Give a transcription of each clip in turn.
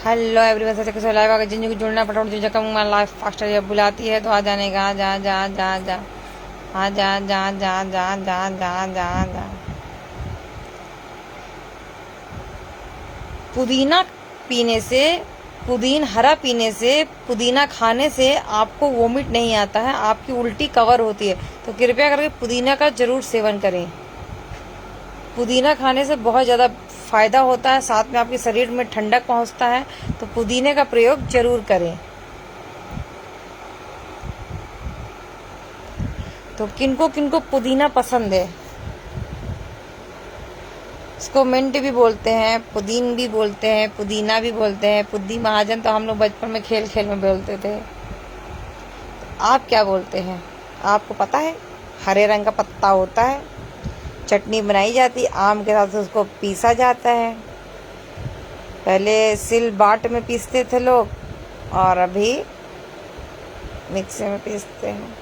Hello everyone, सबसे कैसे live अगर जिंदगी को जुड़ना पटाउट जो जगह मैं लाइफ फास्टर जब बुलाती है तो आ जाने का जा जा जा जा आ जा जा जा जा जा जा जा जा पुदीना पीने से हरा पीने से, पुदीना खाने से आपको वोमिट नहीं आता है, आपकी उल्टी कवर होती है। तो कृपया करके पुदीना का जरूर सेवन करें। पुदीना खाने से बहुत ज़्यादा फायदा होता है, साथ में आपके शरीर में ठंडक पहुंचता है। तो पुदीने का प्रयोग जरूर करें। तो किनको किनको पुदीना पसंद है? इसको मिंट भी बोलते हैं, पुदीन भी बोलते हैं, पुदीना भी बोलते हैं, पुद्दी महाजन तो हम लोग बचपन में खेल खेल में बोलते थे। आप क्या बोलते हैं? आपको पता है? हरे रंग का पत्ता होता है, चटनी बनाई जाती है, आम के साथ उसको पीसा जाता है। पहले सिल बाट में पीसते थे लोग और अभी मिक्सी में पीसते हैं।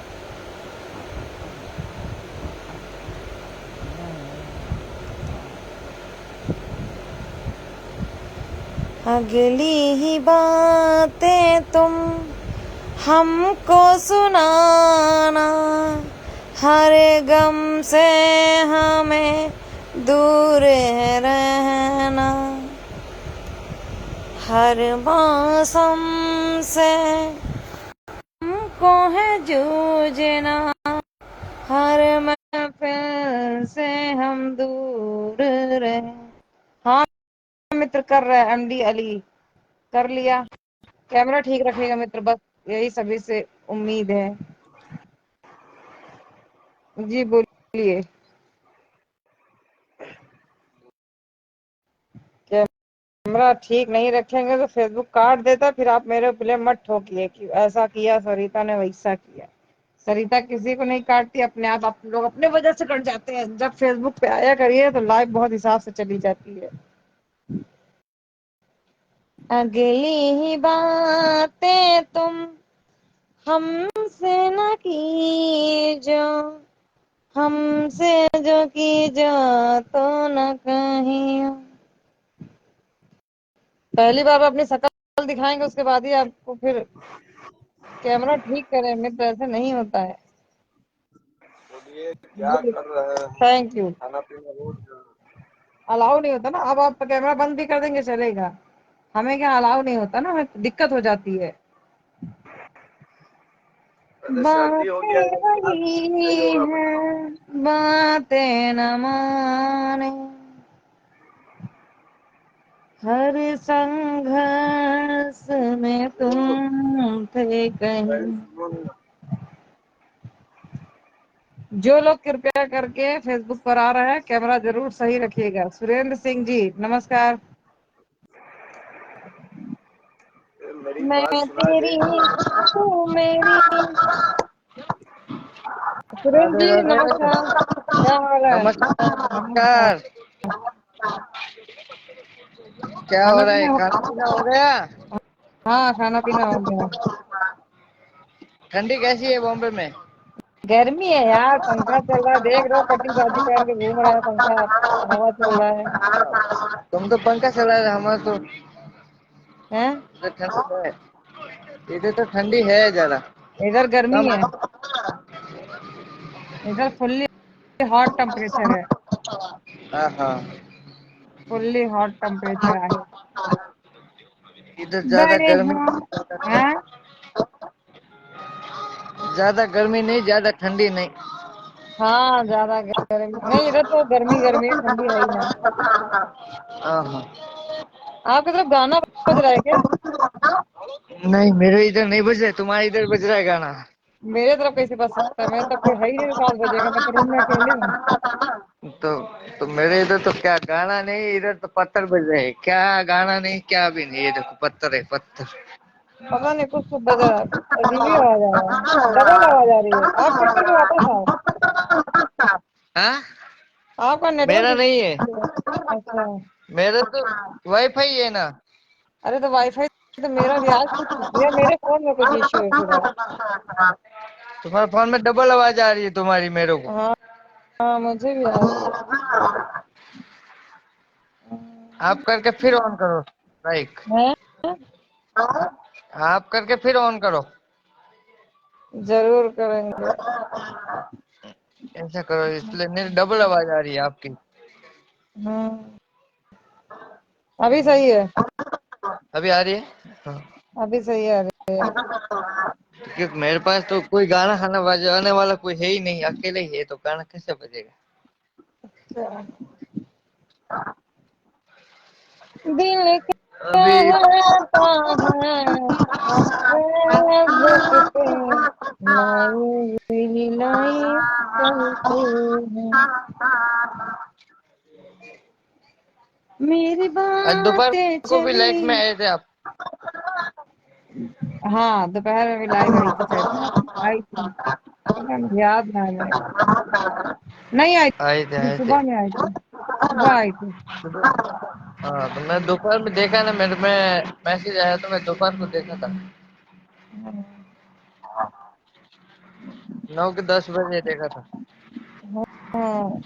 अगली ही बातें तुम हमको सुनाना, हर गम से हमें दूर रहना, हर मौसम से हमको है जूझना, हर महफिल से हम दूर रहे। हाँ मित्र, कर रहा है एमडी अली, कर लिया। कैमरा ठीक रखेगा मित्र, बस यही सभी से उम्मीद है। जी बोलिए। कैमरा ठीक नहीं रखेंगे तो फेसबुक काट देता, फिर आप मेरे प्ले मत ठोकिए कि ऐसा किया सरिता ने, वैसा किया। सरिता किसी को नहीं काटती, अपने आप लोग अपने वजह से कट जाते हैं। जब फेसबुक पे आया करिए तो लाइव बहुत हिसाब से चली जाती है। अगली ही बातें तुम हमसे न कीजो, हमसे जो की जो तो न कहियो। पहली बार अपनी शकल दिखाएंगे, उसके बाद ही आपको फिर कैमरा ठीक करें मित्र, ऐसे नहीं होता है। बोलिए क्या कर रहे हैं? Thank you. खाना पीना रोज अलाउ नहीं होता ना, अब आप कैमरा बंद भी कर देंगे चलेगा, हमें क्या अलाउ नहीं होता ना, हमें दिक्कत हो जाती है। पहले सर्दी हो गया बातें है, क्या वही सही होगा बताओ। हैं, बातें न माने, हर संघर्ष में तुम थे कहीं। जो लोग कृपया करके फेसबुक पर आ रहा है, कैमरा जरूर सही रखिएगा। सुरेंद्र सिंह जी नमस्कार। मेरी बात मैं सुना दे। तेरी तू मेरी। सुरेंद्र राधे जी राधे। नमस्कार, क्या हाल है? नमस्कार नमस्कार। नमस्कार। क्या हो खाना रहा है? पीना हो? खाना पीना हो गया? हाँ खाना पीना हो गया। ठंडी कैसी है बॉम्बे में? गर्मी है यार, पंखा चल रहा है, देख रहे हो कटी बाजी पहन के घूम रहा है, पंखा हवा चल रहा है। तुम तो पंखा चला रहे, हमारे तो हैं? इधर ठंडी है। इधर तो ठंडी है ज्यादा। इधर गर्मी कम। है, इधर फुल्ली हॉट टेम्परेचर है, हाँ हाँ। फुल्ली हॉट टेम्परेचर है। इधर ज्यादा बड़े गर्मी हम नहीं, हैं। ज्यादा गर्मी नहीं, ज्यादा ठंडी नहीं। हाँ ज्यादा गर्मी नहीं, इधर तो गर्मी गर्मी है, ठंडी है ही ना। हाँ हाँ। आपकी तरफ गाना बज रहा है क्या? नहीं, मेरे इधर नहीं बज रहा है, तुम्हारे इधर बज रहा है गाना। मेरे तरफ कैसे बज सकता है? मेरे तरफ कोई है ही नहीं तो कहाँ बजेगा, मैं तो रूम में अकेले हूँ। तो तो मेरे इधर तो क्या गाना नहीं, इधर तो पत्थर बज रहे हैं। क्या गाना नहीं, क्या भी नहीं, ये देखो पत्थर है पत्थर। पता नहीं कुछ तो बज रहा है, अजीब ही आवाज आ रहा है, डबल आवाज आ रही है। आप खिड़की पे वापस आओ, हाँ। आपका मेरा नेटवर्क नहीं है, इशू है। अच्छा। मेरा तो वाईफाई है ना। अरे तो वाईफाई तो मेरा भी आज कुछ या मेरे फोन में कुछ इश्यू है फिर है। तुम्हारे फोन में डबल आवाज आ रही है तुम्हारी मेरे को। हाँ, हाँ मुझे भी आ रही है। आप करके फिर ऑन करो, लाइक। हैं? आप करके फिर ऑन करो। जरूर करेंगे। ऐसा करो, इसलिए मेरी डबल आवाज आ रही है आपकी। हम्म, अभी सही है। अभी आ रही है? हाँ। अभी सही आ रही है। क्योंकि मेरे पास तो कोई गाना खाना बजाने वाला कोई है ही नहीं, अकेले ही है, तो गाना कैसे बजेगा? दिल अभी कहता है आवाज़ पे लाई हुई लाई चलते हैं। मेरी आज दोपहर बातें को भी लाइफ चली। में आए थे आप? हाँ, दोपहर में भी लाइव आई थी शायद। आई थी, पता नहीं, याद ना है मेरे को। नहीं आई थी, आए थे। सुबह में आई थी। सुबह आई थी। हाँ, तो मैं दोपहर में देखा ना, मेरे में मैसेज आया तो मैं दोपहर को देखा था। 9 के 10 बजे देखा था। हाँ,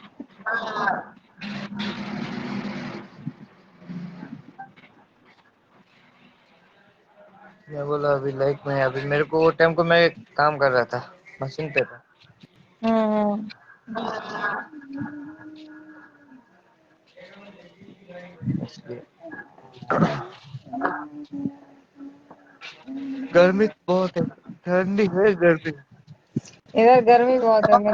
मैं बोला अभी लाइफ में है, अभी मेरे को वो टाइम को मैं काम कर रहा था, मशीन पे था, हाँ, इसलिए। गर्मी बहुत है, ठंडी है गर्मी। इधर गर्मी बहुत है। मैं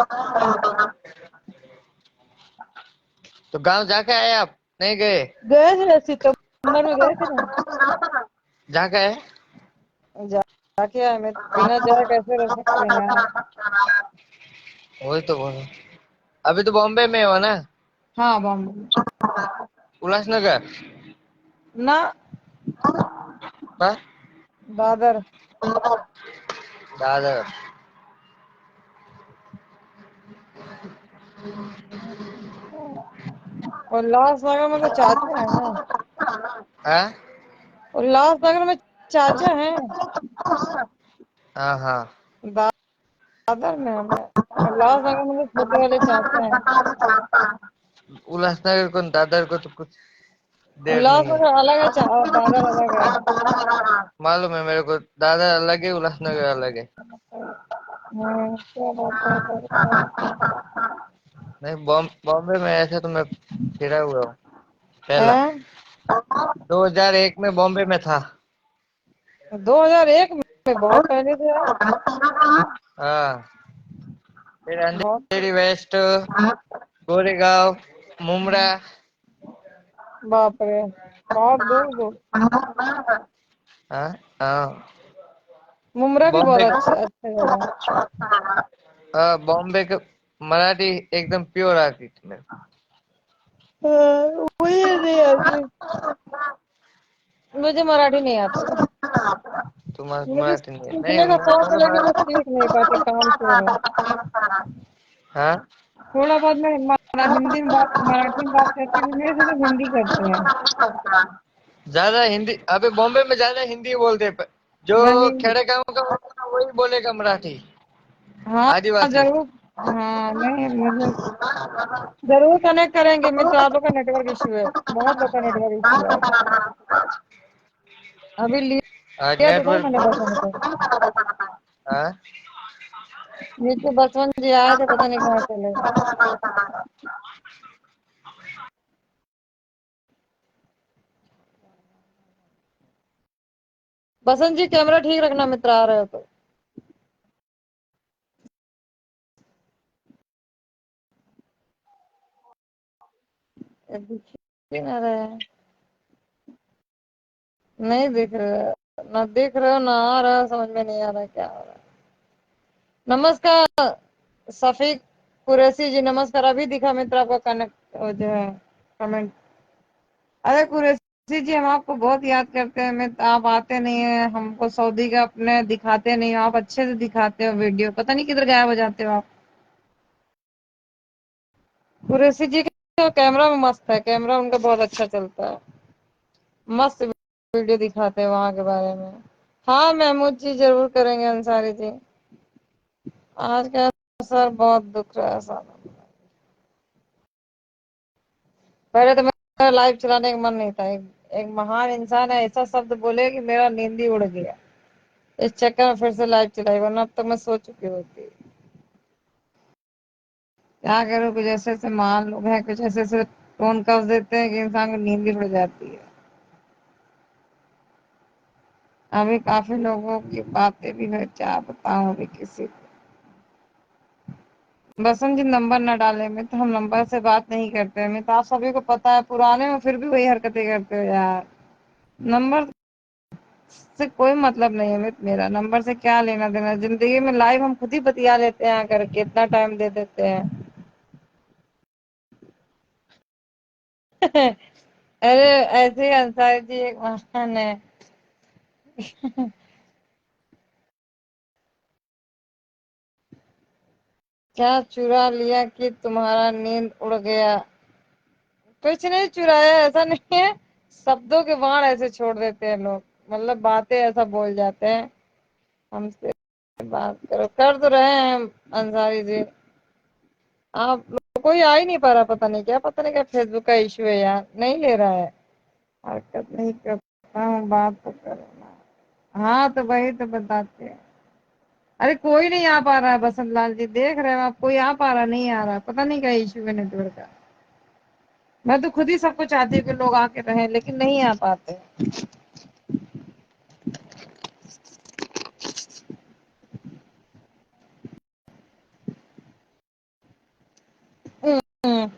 तो गांव जाके आए आप? नहीं गए? गए थे, सितंबर में गए थे ना। जाके आए? जाके आए। मैं बिना जाए कैसे रह सकते हैं यार। वही तो बोला। अभी तो बॉम्बे में हो ना? हाँ, बॉम्बे। उल्लासनगर? ना, हाँ? दादर। दादर? उल्लासनगर में तो चाचा है ना। हाँ उल्लासनगर में चाचा है। हाँ हाँ। दादर में है। मैं उल्लासनगर में तो छोटे वाले चाचा है। उल्लासनगर को दादर को तो कुछ देर नहीं है। उल्लासनगर अलग है, और दादर अलग है। मालूम है मेरे को, दादर अलग है, उल्लासनगर अलग है। क्या बात है। नहीं, बॉम्बे में ऐसे तो मैं फिरा हुआ हूँ पहला। हैं? 2001 में बॉम्बे में था। 2001 में बहुत पहले से यार। हाँ, फिर बहुत। अंधेरी वेस्ट, गोरेगांव, मुमरा। बाप रे, बहुत दूर दूर। हाँ हाँ। मुमरा भी बहुत बॉम्बे अच्छा अच्छा जगह है। हाँ, बॉम्बे के मराठी एकदम प्योर आती थी मेरे को। मुझे नहीं आती। मुझे मराठी नहीं आती। तुम्हारा मुझे मराठी नहीं है? नहीं, सीखने का शौक है, मेरा लेकिन मैं सीख नहीं पाती, काम से है। हाँ। थोड़ा बहुत मैं हिंदी में बात, मराठी में बात करती हूँ। मेरे से तो हिंदी करते हैं। ज्यादा हिंदी अबे बॉम्बे में ज्यादा हिंदी बोलते हैं, जो वही। खेड़े गाँव का होगा वही बोलेगा मराठी, हाँ, आदिवासी। जरूर। हाँ, नहीं, मुझे जरूर कनेक्ट करेंगे। मित्र, आप लोग का नेटवर्क इशू है। बहुत लोग का नेटवर्क इशू है। अभी आज लिया तो था नेटवर्क मैंने बसंत को। हाँ। नीचे बसवंत जी आए थे, पता नहीं कहाँ चले गए। बसंत जी, कैमरा ठीक रखना, मित्र आ रहे हो तो। ये दिख ही ना रहे हैं। नहीं दिख रहे, ना दिख रहे हो ना आ रहा है, समझ में नहीं आ रहा क्या हो रहा है। नमस्कार सफीक कुरैशी जी, नमस्कार। अभी दिखा मित्र आपका कनेक्ट, जो है, कमेंट। अरे कुरैशी जी, हम आपको बहुत याद करते हैं मित्र। आप आते नहीं है, हमको सऊदी का अपने दिखाते नहीं हो। आप अच्छे से दिखाते हो वीडियो, पता नहीं किधर गायब हो जाते हो आप। कुरैशी जी का कैमरा में मस्त है, कैमरा उनका बहुत अच्छा चलता है। मस्त वीडियो दिखाते हैं वहां के बारे में। हाँ, महमूद जी जरूर करेंगे, अंसारी जी। आज का सर बहुत दुख रहा है साला। पहले तो मेरा लाइव चलाने का मन नहीं था, एक महान इंसान है ऐसा शब्द बोले कि मेरा नींद ही उड़ गया। इस चक्कर में फिर से लाइव चलाई, वरना अब तक मैं सो चुकी होती। क्या करूं, कुछ ऐसे ऐसे महान लोग हैं, कुछ ऐसे ऐसे टोन कस देते हैं कि इंसान को नींद ही उड़ जाती है। अभी काफी लोगों की बातें भी है, क्या बताऊं अभी किसी को। बसंत जी नंबर न डाले, मैं तो हम नंबर से बात नहीं करते, मैं तो आप सभी को पता है पुराने में फिर भी वही हरकतें करते हो यार। नंबर से कोई मतलब नहीं है मेरा नंबर से क्या लेना देना। जिंदगी में लाइव हम खुद ही बतिया लेते हैं, आकर के इतना टाइम दे देते हैं। अरे ऐसे ही अंसारी जी एक महान है। क्या चुरा लिया कि तुम्हारा नींद उड़ गया? कुछ नहीं चुराया, ऐसा नहीं है। शब्दों के बाण ऐसे छोड़ देते हैं लोग, मतलब बातें ऐसा बोल जाते हैं। हमसे बात करो, कर तो रहे हैं अंसारी जी। आप लोग कोई आ ही नहीं पा रहा, पता नहीं क्या फेसबुक का इशू है यार, नहीं ले रहा है। हरकत नहीं करता हूँ, बात तो करो ना। हाँ तो वही तो बताते हैं। अरे कोई नहीं आ पा रहा है बसंत लाल जी, देख रहे हो आप, कोई आ पा रहा नहीं, आ रहा, पता नहीं क्या इशू है नेटवर्क का। मैं तो खुद ही सबको चाहती हूँ कि लोग आके रहें, लेकिन नहीं आ पाते। हम्म,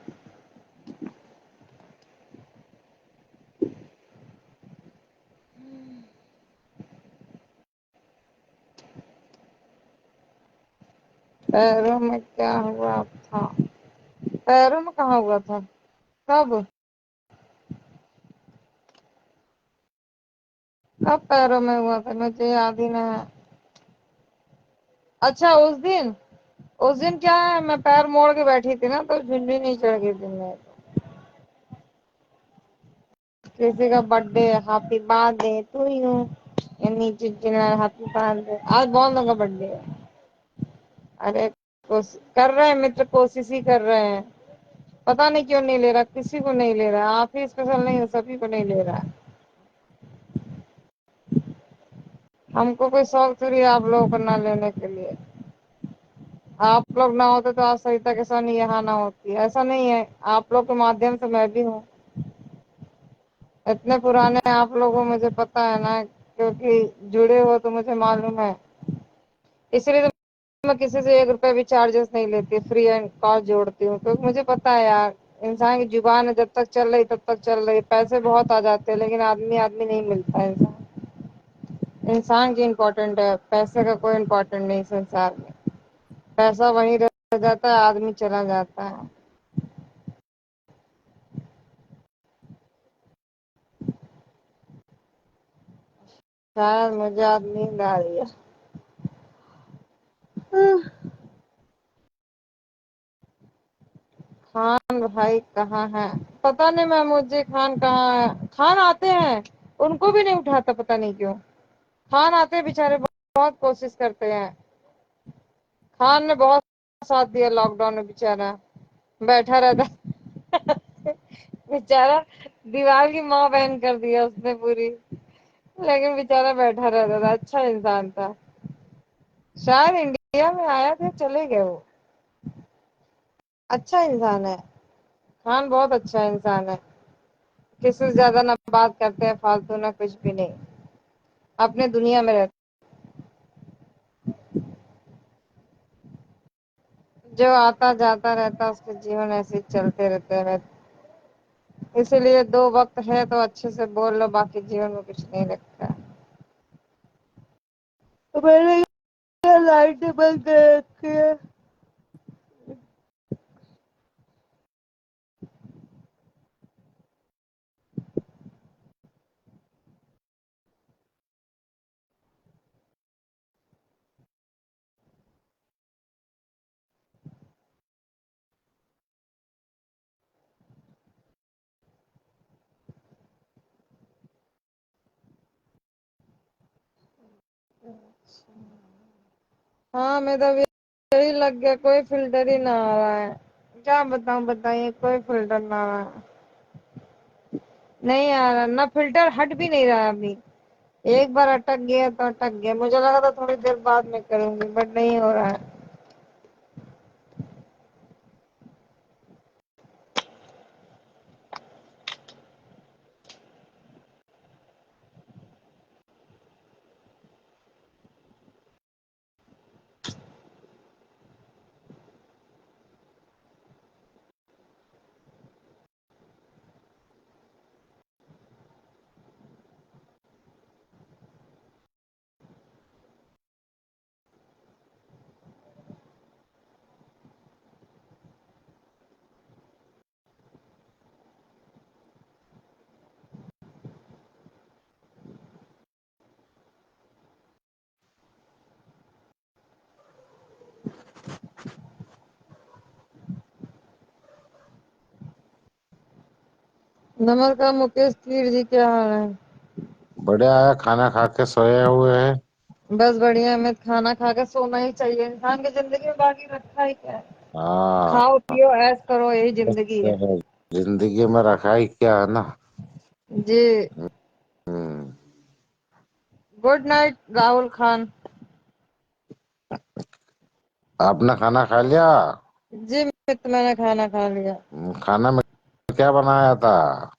पैरों में क्या हुआ था? पैरों में कहाँ हुआ था? कब? कब पैरों में हुआ था? मुझे याद ही नहीं है। अच्छा उस दिन क्या है, मैं पैर मोड़ के बैठी थी ना, तो झुंझुनी नहीं चढ़ गई थी मैं। किसी का birthday, happy birthday to you, नीचे हैप्पी बर्थडे, आज बहुत लोगों का बर्थडे है। अरे कर रहे हैं मित्र, कोशिश ही कर रहे हैं। पता नहीं क्यों नहीं ले रहा, किसी को नहीं ले रहा, आप ही स्पेशल नहीं हो, सभी को नहीं ले रहा। हमको कोई शौक थोड़ी है आप लोगों को ना लेने के लिए। आप लोग ना होते तो आज सरिता के साथ यहाँ ना होती, ऐसा नहीं है, आप लोग के माध्यम से मैं भी हूँ। इतने पुराने आप लोगों मुझे पता है ना, क्योंकि जुड़े हो तो मुझे मालूम है। इसलिए तो मैं किसी से 1 रुपए भी चार्जेस नहीं लेती, फ्री एंड कॉल जोड़ती हूँ, क्योंकि मुझे पता है यार, इंसान की जुबान है, जब तक चल रही तब तक चल रही। पैसे बहुत आ जाते हैं, लेकिन आदमी आदमी नहीं मिलता है। इंसान की इम्पोर्टेंट है, पैसे का कोई इम्पोर्टेंट नहीं संसार में। पैसा वहीं रह जाता है, आदमी चला जाता है। शायद मुझे आज नींद आ रही है। खान भाई कहाँ है? पता नहीं मैं, मुझे खान कहाँ है। खान आते हैं, उनको भी नहीं उठाता, पता नहीं क्यों। खान आते हैं बेचारे, बहुत कोशिश करते हैं। खान ने बहुत साथ दिया लॉकडाउन में, बेचारा बैठा रहता। बेचारा दीवार की माँ बहन कर दिया उसने पूरी, लेकिन बेचारा बैठा रहता था, अच्छा इंसान था। शायद इंडिया में आया था, चले गए वो। अच्छा इंसान है, खान बहुत अच्छा इंसान है। किसी से ज्यादा ना बात करते हैं फालतू, ना कुछ भी नहीं, अपने दुनिया में रहते। जो आता जाता रहता उसके जीवन ऐसे ही चलते रहते हैं। इसीलिए 2 वक्त है तो अच्छे से बोल लो, बाकी जीवन में कुछ नहीं रखा है। तो मैंने लाइट बंद कर रखी है। हाँ मैं तो अभी यही लग गया, कोई फिल्टर ही ना आ रहा है। क्या बताऊं, बताइए, कोई फिल्टर ना आ रहा है। नहीं यार, ना फिल्टर हट भी नहीं रहा अभी। एक बार अटक गया तो अटक गया। मुझे लगा था थोड़ी देर बाद में करूंगी, बट नहीं हो रहा है। नमस्कार मुकेश तीर जी, क्या हाल है? बढ़िया है। खाना खा के सोए हुए हैं। बस बढ़िया। हमें खाना खा के सोना ही चाहिए। इंसान की जिंदगी में बाकी रखा ही क्या है? हाँ। खाओ पियो ऐश करो, यही जिंदगी है। जिंदगी में रखा ही क्या है ना। जी। हम्म। Good night Rahul Khan. आपने खाना खा लिया? जी मित्र, मैंने खाना खा लिया। खाना में क्या बनाया था?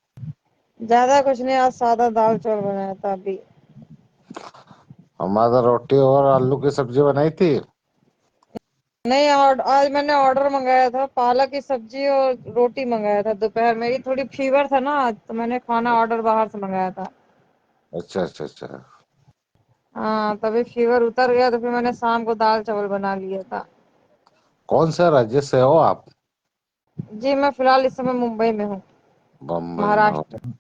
ज्यादा कुछ नहीं, आज सादा दाल चावल बनाया था अभी। हमारा रोटी और आलू की सब्जी बनाई थी। नहीं, और आज मैंने ऑर्डर मंगाया था, पालक की सब्जी और रोटी मंगाया था। दोपहर मेरी थोड़ी फीवर था ना आज, तो मैंने खाना ऑर्डर बाहर से मंगाया था। अच्छा अच्छा अच्छा। हाँ, तभी फीवर उतर गया तो फिर मैंने शाम को दाल चावल बना लिया था। कौन से राज्य से हो आप? जी, मैं फिलहाल इस समय मुंबई में हूँ, बम्बई में हो? महाराष्ट्र। जी।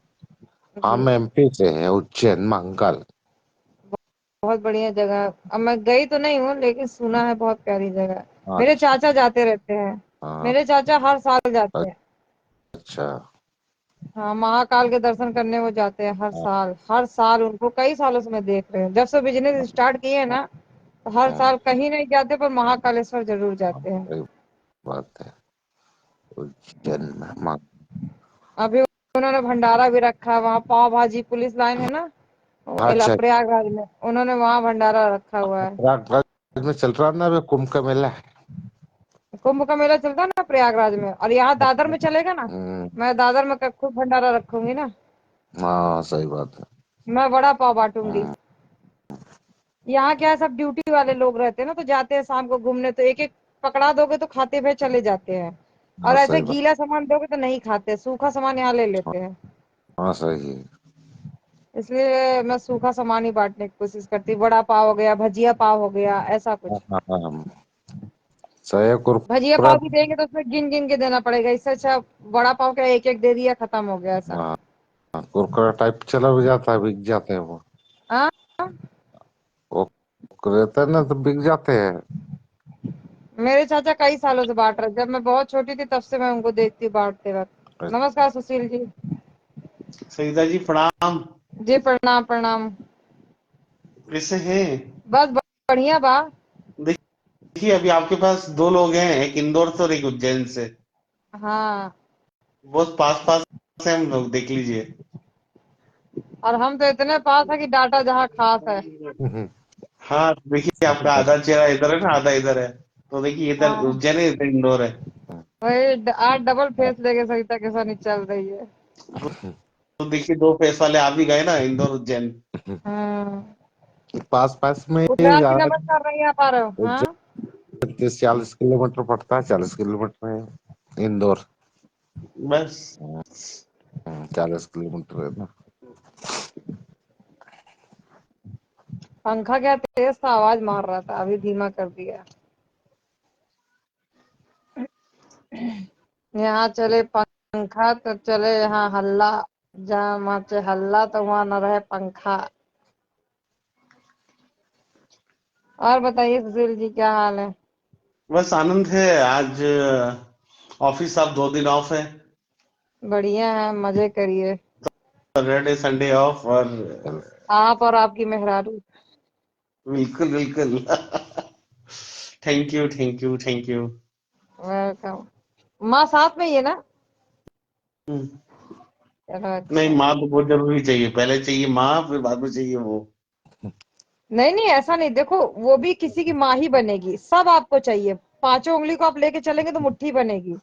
हम एमपी से हैं, उज्जैन मंगल। बहुत बढ़िया जगह है। अब मैं गई तो नहीं हूँ, लेकिन सुना है बहुत प्यारी जगह है। मेरे अच्छा। चाचा जाते रहते हैं। हाँ, मेरे चाचा हर साल जाते हैं। अच्छा। हाँ, महाकाल के दर्शन करने वो जाते हैं हर हाँ, साल। हर साल उनको कई सालों से मैं देख रही हूँ, जब से बिजनेस स्टार्ट किए हैं ना, तो हर हाँ, साल कहीं नहीं जाते पर महाकालेश्वर जरूर हाँ, जाते हैं। सही बात है। उज्जैन में अभी उन्होंने भंडारा भी रखा है वहाँ, पाव भाजी पुलिस लाइन है ना, अच्छा। प्रयागराज में, उन्होंने वहाँ भंडारा रखा हुआ है। प्रयागराज में चल रहा है ना अभी कुंभ का मेला। कुंभ का मेला चलता है ना प्रयागराज में, और यहाँ दादर में चलेगा ना। हम्म। मैं दादर में खूब भंडारा रखूंगी ना। हाँ सही बात है। मैं बड़ा पाव बांटूंगी। हम्म। यहाँ क्या है, सब ड्यूटी वाले लोग रहते हैं ना, तो जाते हैं शाम को घूमने, तो एक एक पकड़ा दोगे तो खाते हुए चले जाते हैं। और हाँ ऐसे सही बात। गीला सामान दोगे तो नहीं खाते, सूखा सामान यहाँ ले लेते हैं। हाँ सही है। इसलिए मैं सूखा सामान ही बांटने की कोशिश करती हूँ। वड़ा पाव हो गया, भजिया पाव हो गया, ऐसा हाँ कुछ। हाँ हाँ, सही है। भजिया कुरकुरा। पाव भी देंगे तो उसमें गिन गिन के देना पड़ेगा, इससे अच्छा वड़ा पाव का एक एक दे दिया, खत्म हो गया ऐसा। हाँ, कुरकुरा टाइप चला भी जाता है, बिक जाते हैं वो। हाँ। वो रहता है ना तो बिक जाते हैं। मेरे चाचा कई सालों से बांट रहे, जब मैं बहुत छोटी थी तब से मैं उनको देखती हूँ बांटते वक्त। नमस्कार सुशील जी। सविता जी प्रणाम। जी प्रणाम प्रणाम। कैसे हैं? बस बढ़िया बा। देखिए अभी आपके पास दो लोग हैं, एक इंदौर से और एक उज्जैन से। हाँ, बहुत पास पास से हम लोग, देख लीजिए। और हम तो इतने पास है कि डाटा जहाँ खास है। हाँ देखिए, आपका आधा चेहरा इधर है ना, आधा इधर है। तो देखिए, इधर हाँ, उज्जैन है, इधर इंदौर है। वही आज डबल फेस लेके सविता के साथ नहीं चल रही है। तो देखिए, दो फेस वाले आप ही गए ना, इंदौर उज्जैन। हाँ, पास पास में ही गुजरात की ज्यादा। नमस्कार नहीं आ पा रहे हो? हाँ। 30-40 किलोमीटर पड़ता है, 40 किलोमीटर है इंदौर। बस। 40 किलोमीटर है ना। पंखा क्या तेज था, आवाज मार रहा था, अभी धीमा कर दिया। यहाँ चले पंखा तो चले यहाँ हल्ला, जहाँ मचे हल्ला तो वहाँ न रहे पंखा। और बताइए सुशील जी, क्या हाल है? बस आनंद है। आज ऑफिस आप 2 दिन ऑफ है। बढ़िया है, मजे करिए। सैटरडे संडे ऑफ, और चल। आप और आपकी मेहरारू। बिल्कुल बिल्कुल। Thank you thank you thank you. Welcome. माँ साथ में ही है ना? चलो नहीं, अच्छा। माँ तो बहुत जरूरी चाहिए, पहले चाहिए माँ, फिर बाद में चाहिए वो। नहीं नहीं, ऐसा नहीं, देखो वो भी किसी की माँ ही बनेगी, सब आपको चाहिए। पांचों उंगली को आप लेके चलेंगे तो मुट्ठी बनेगी।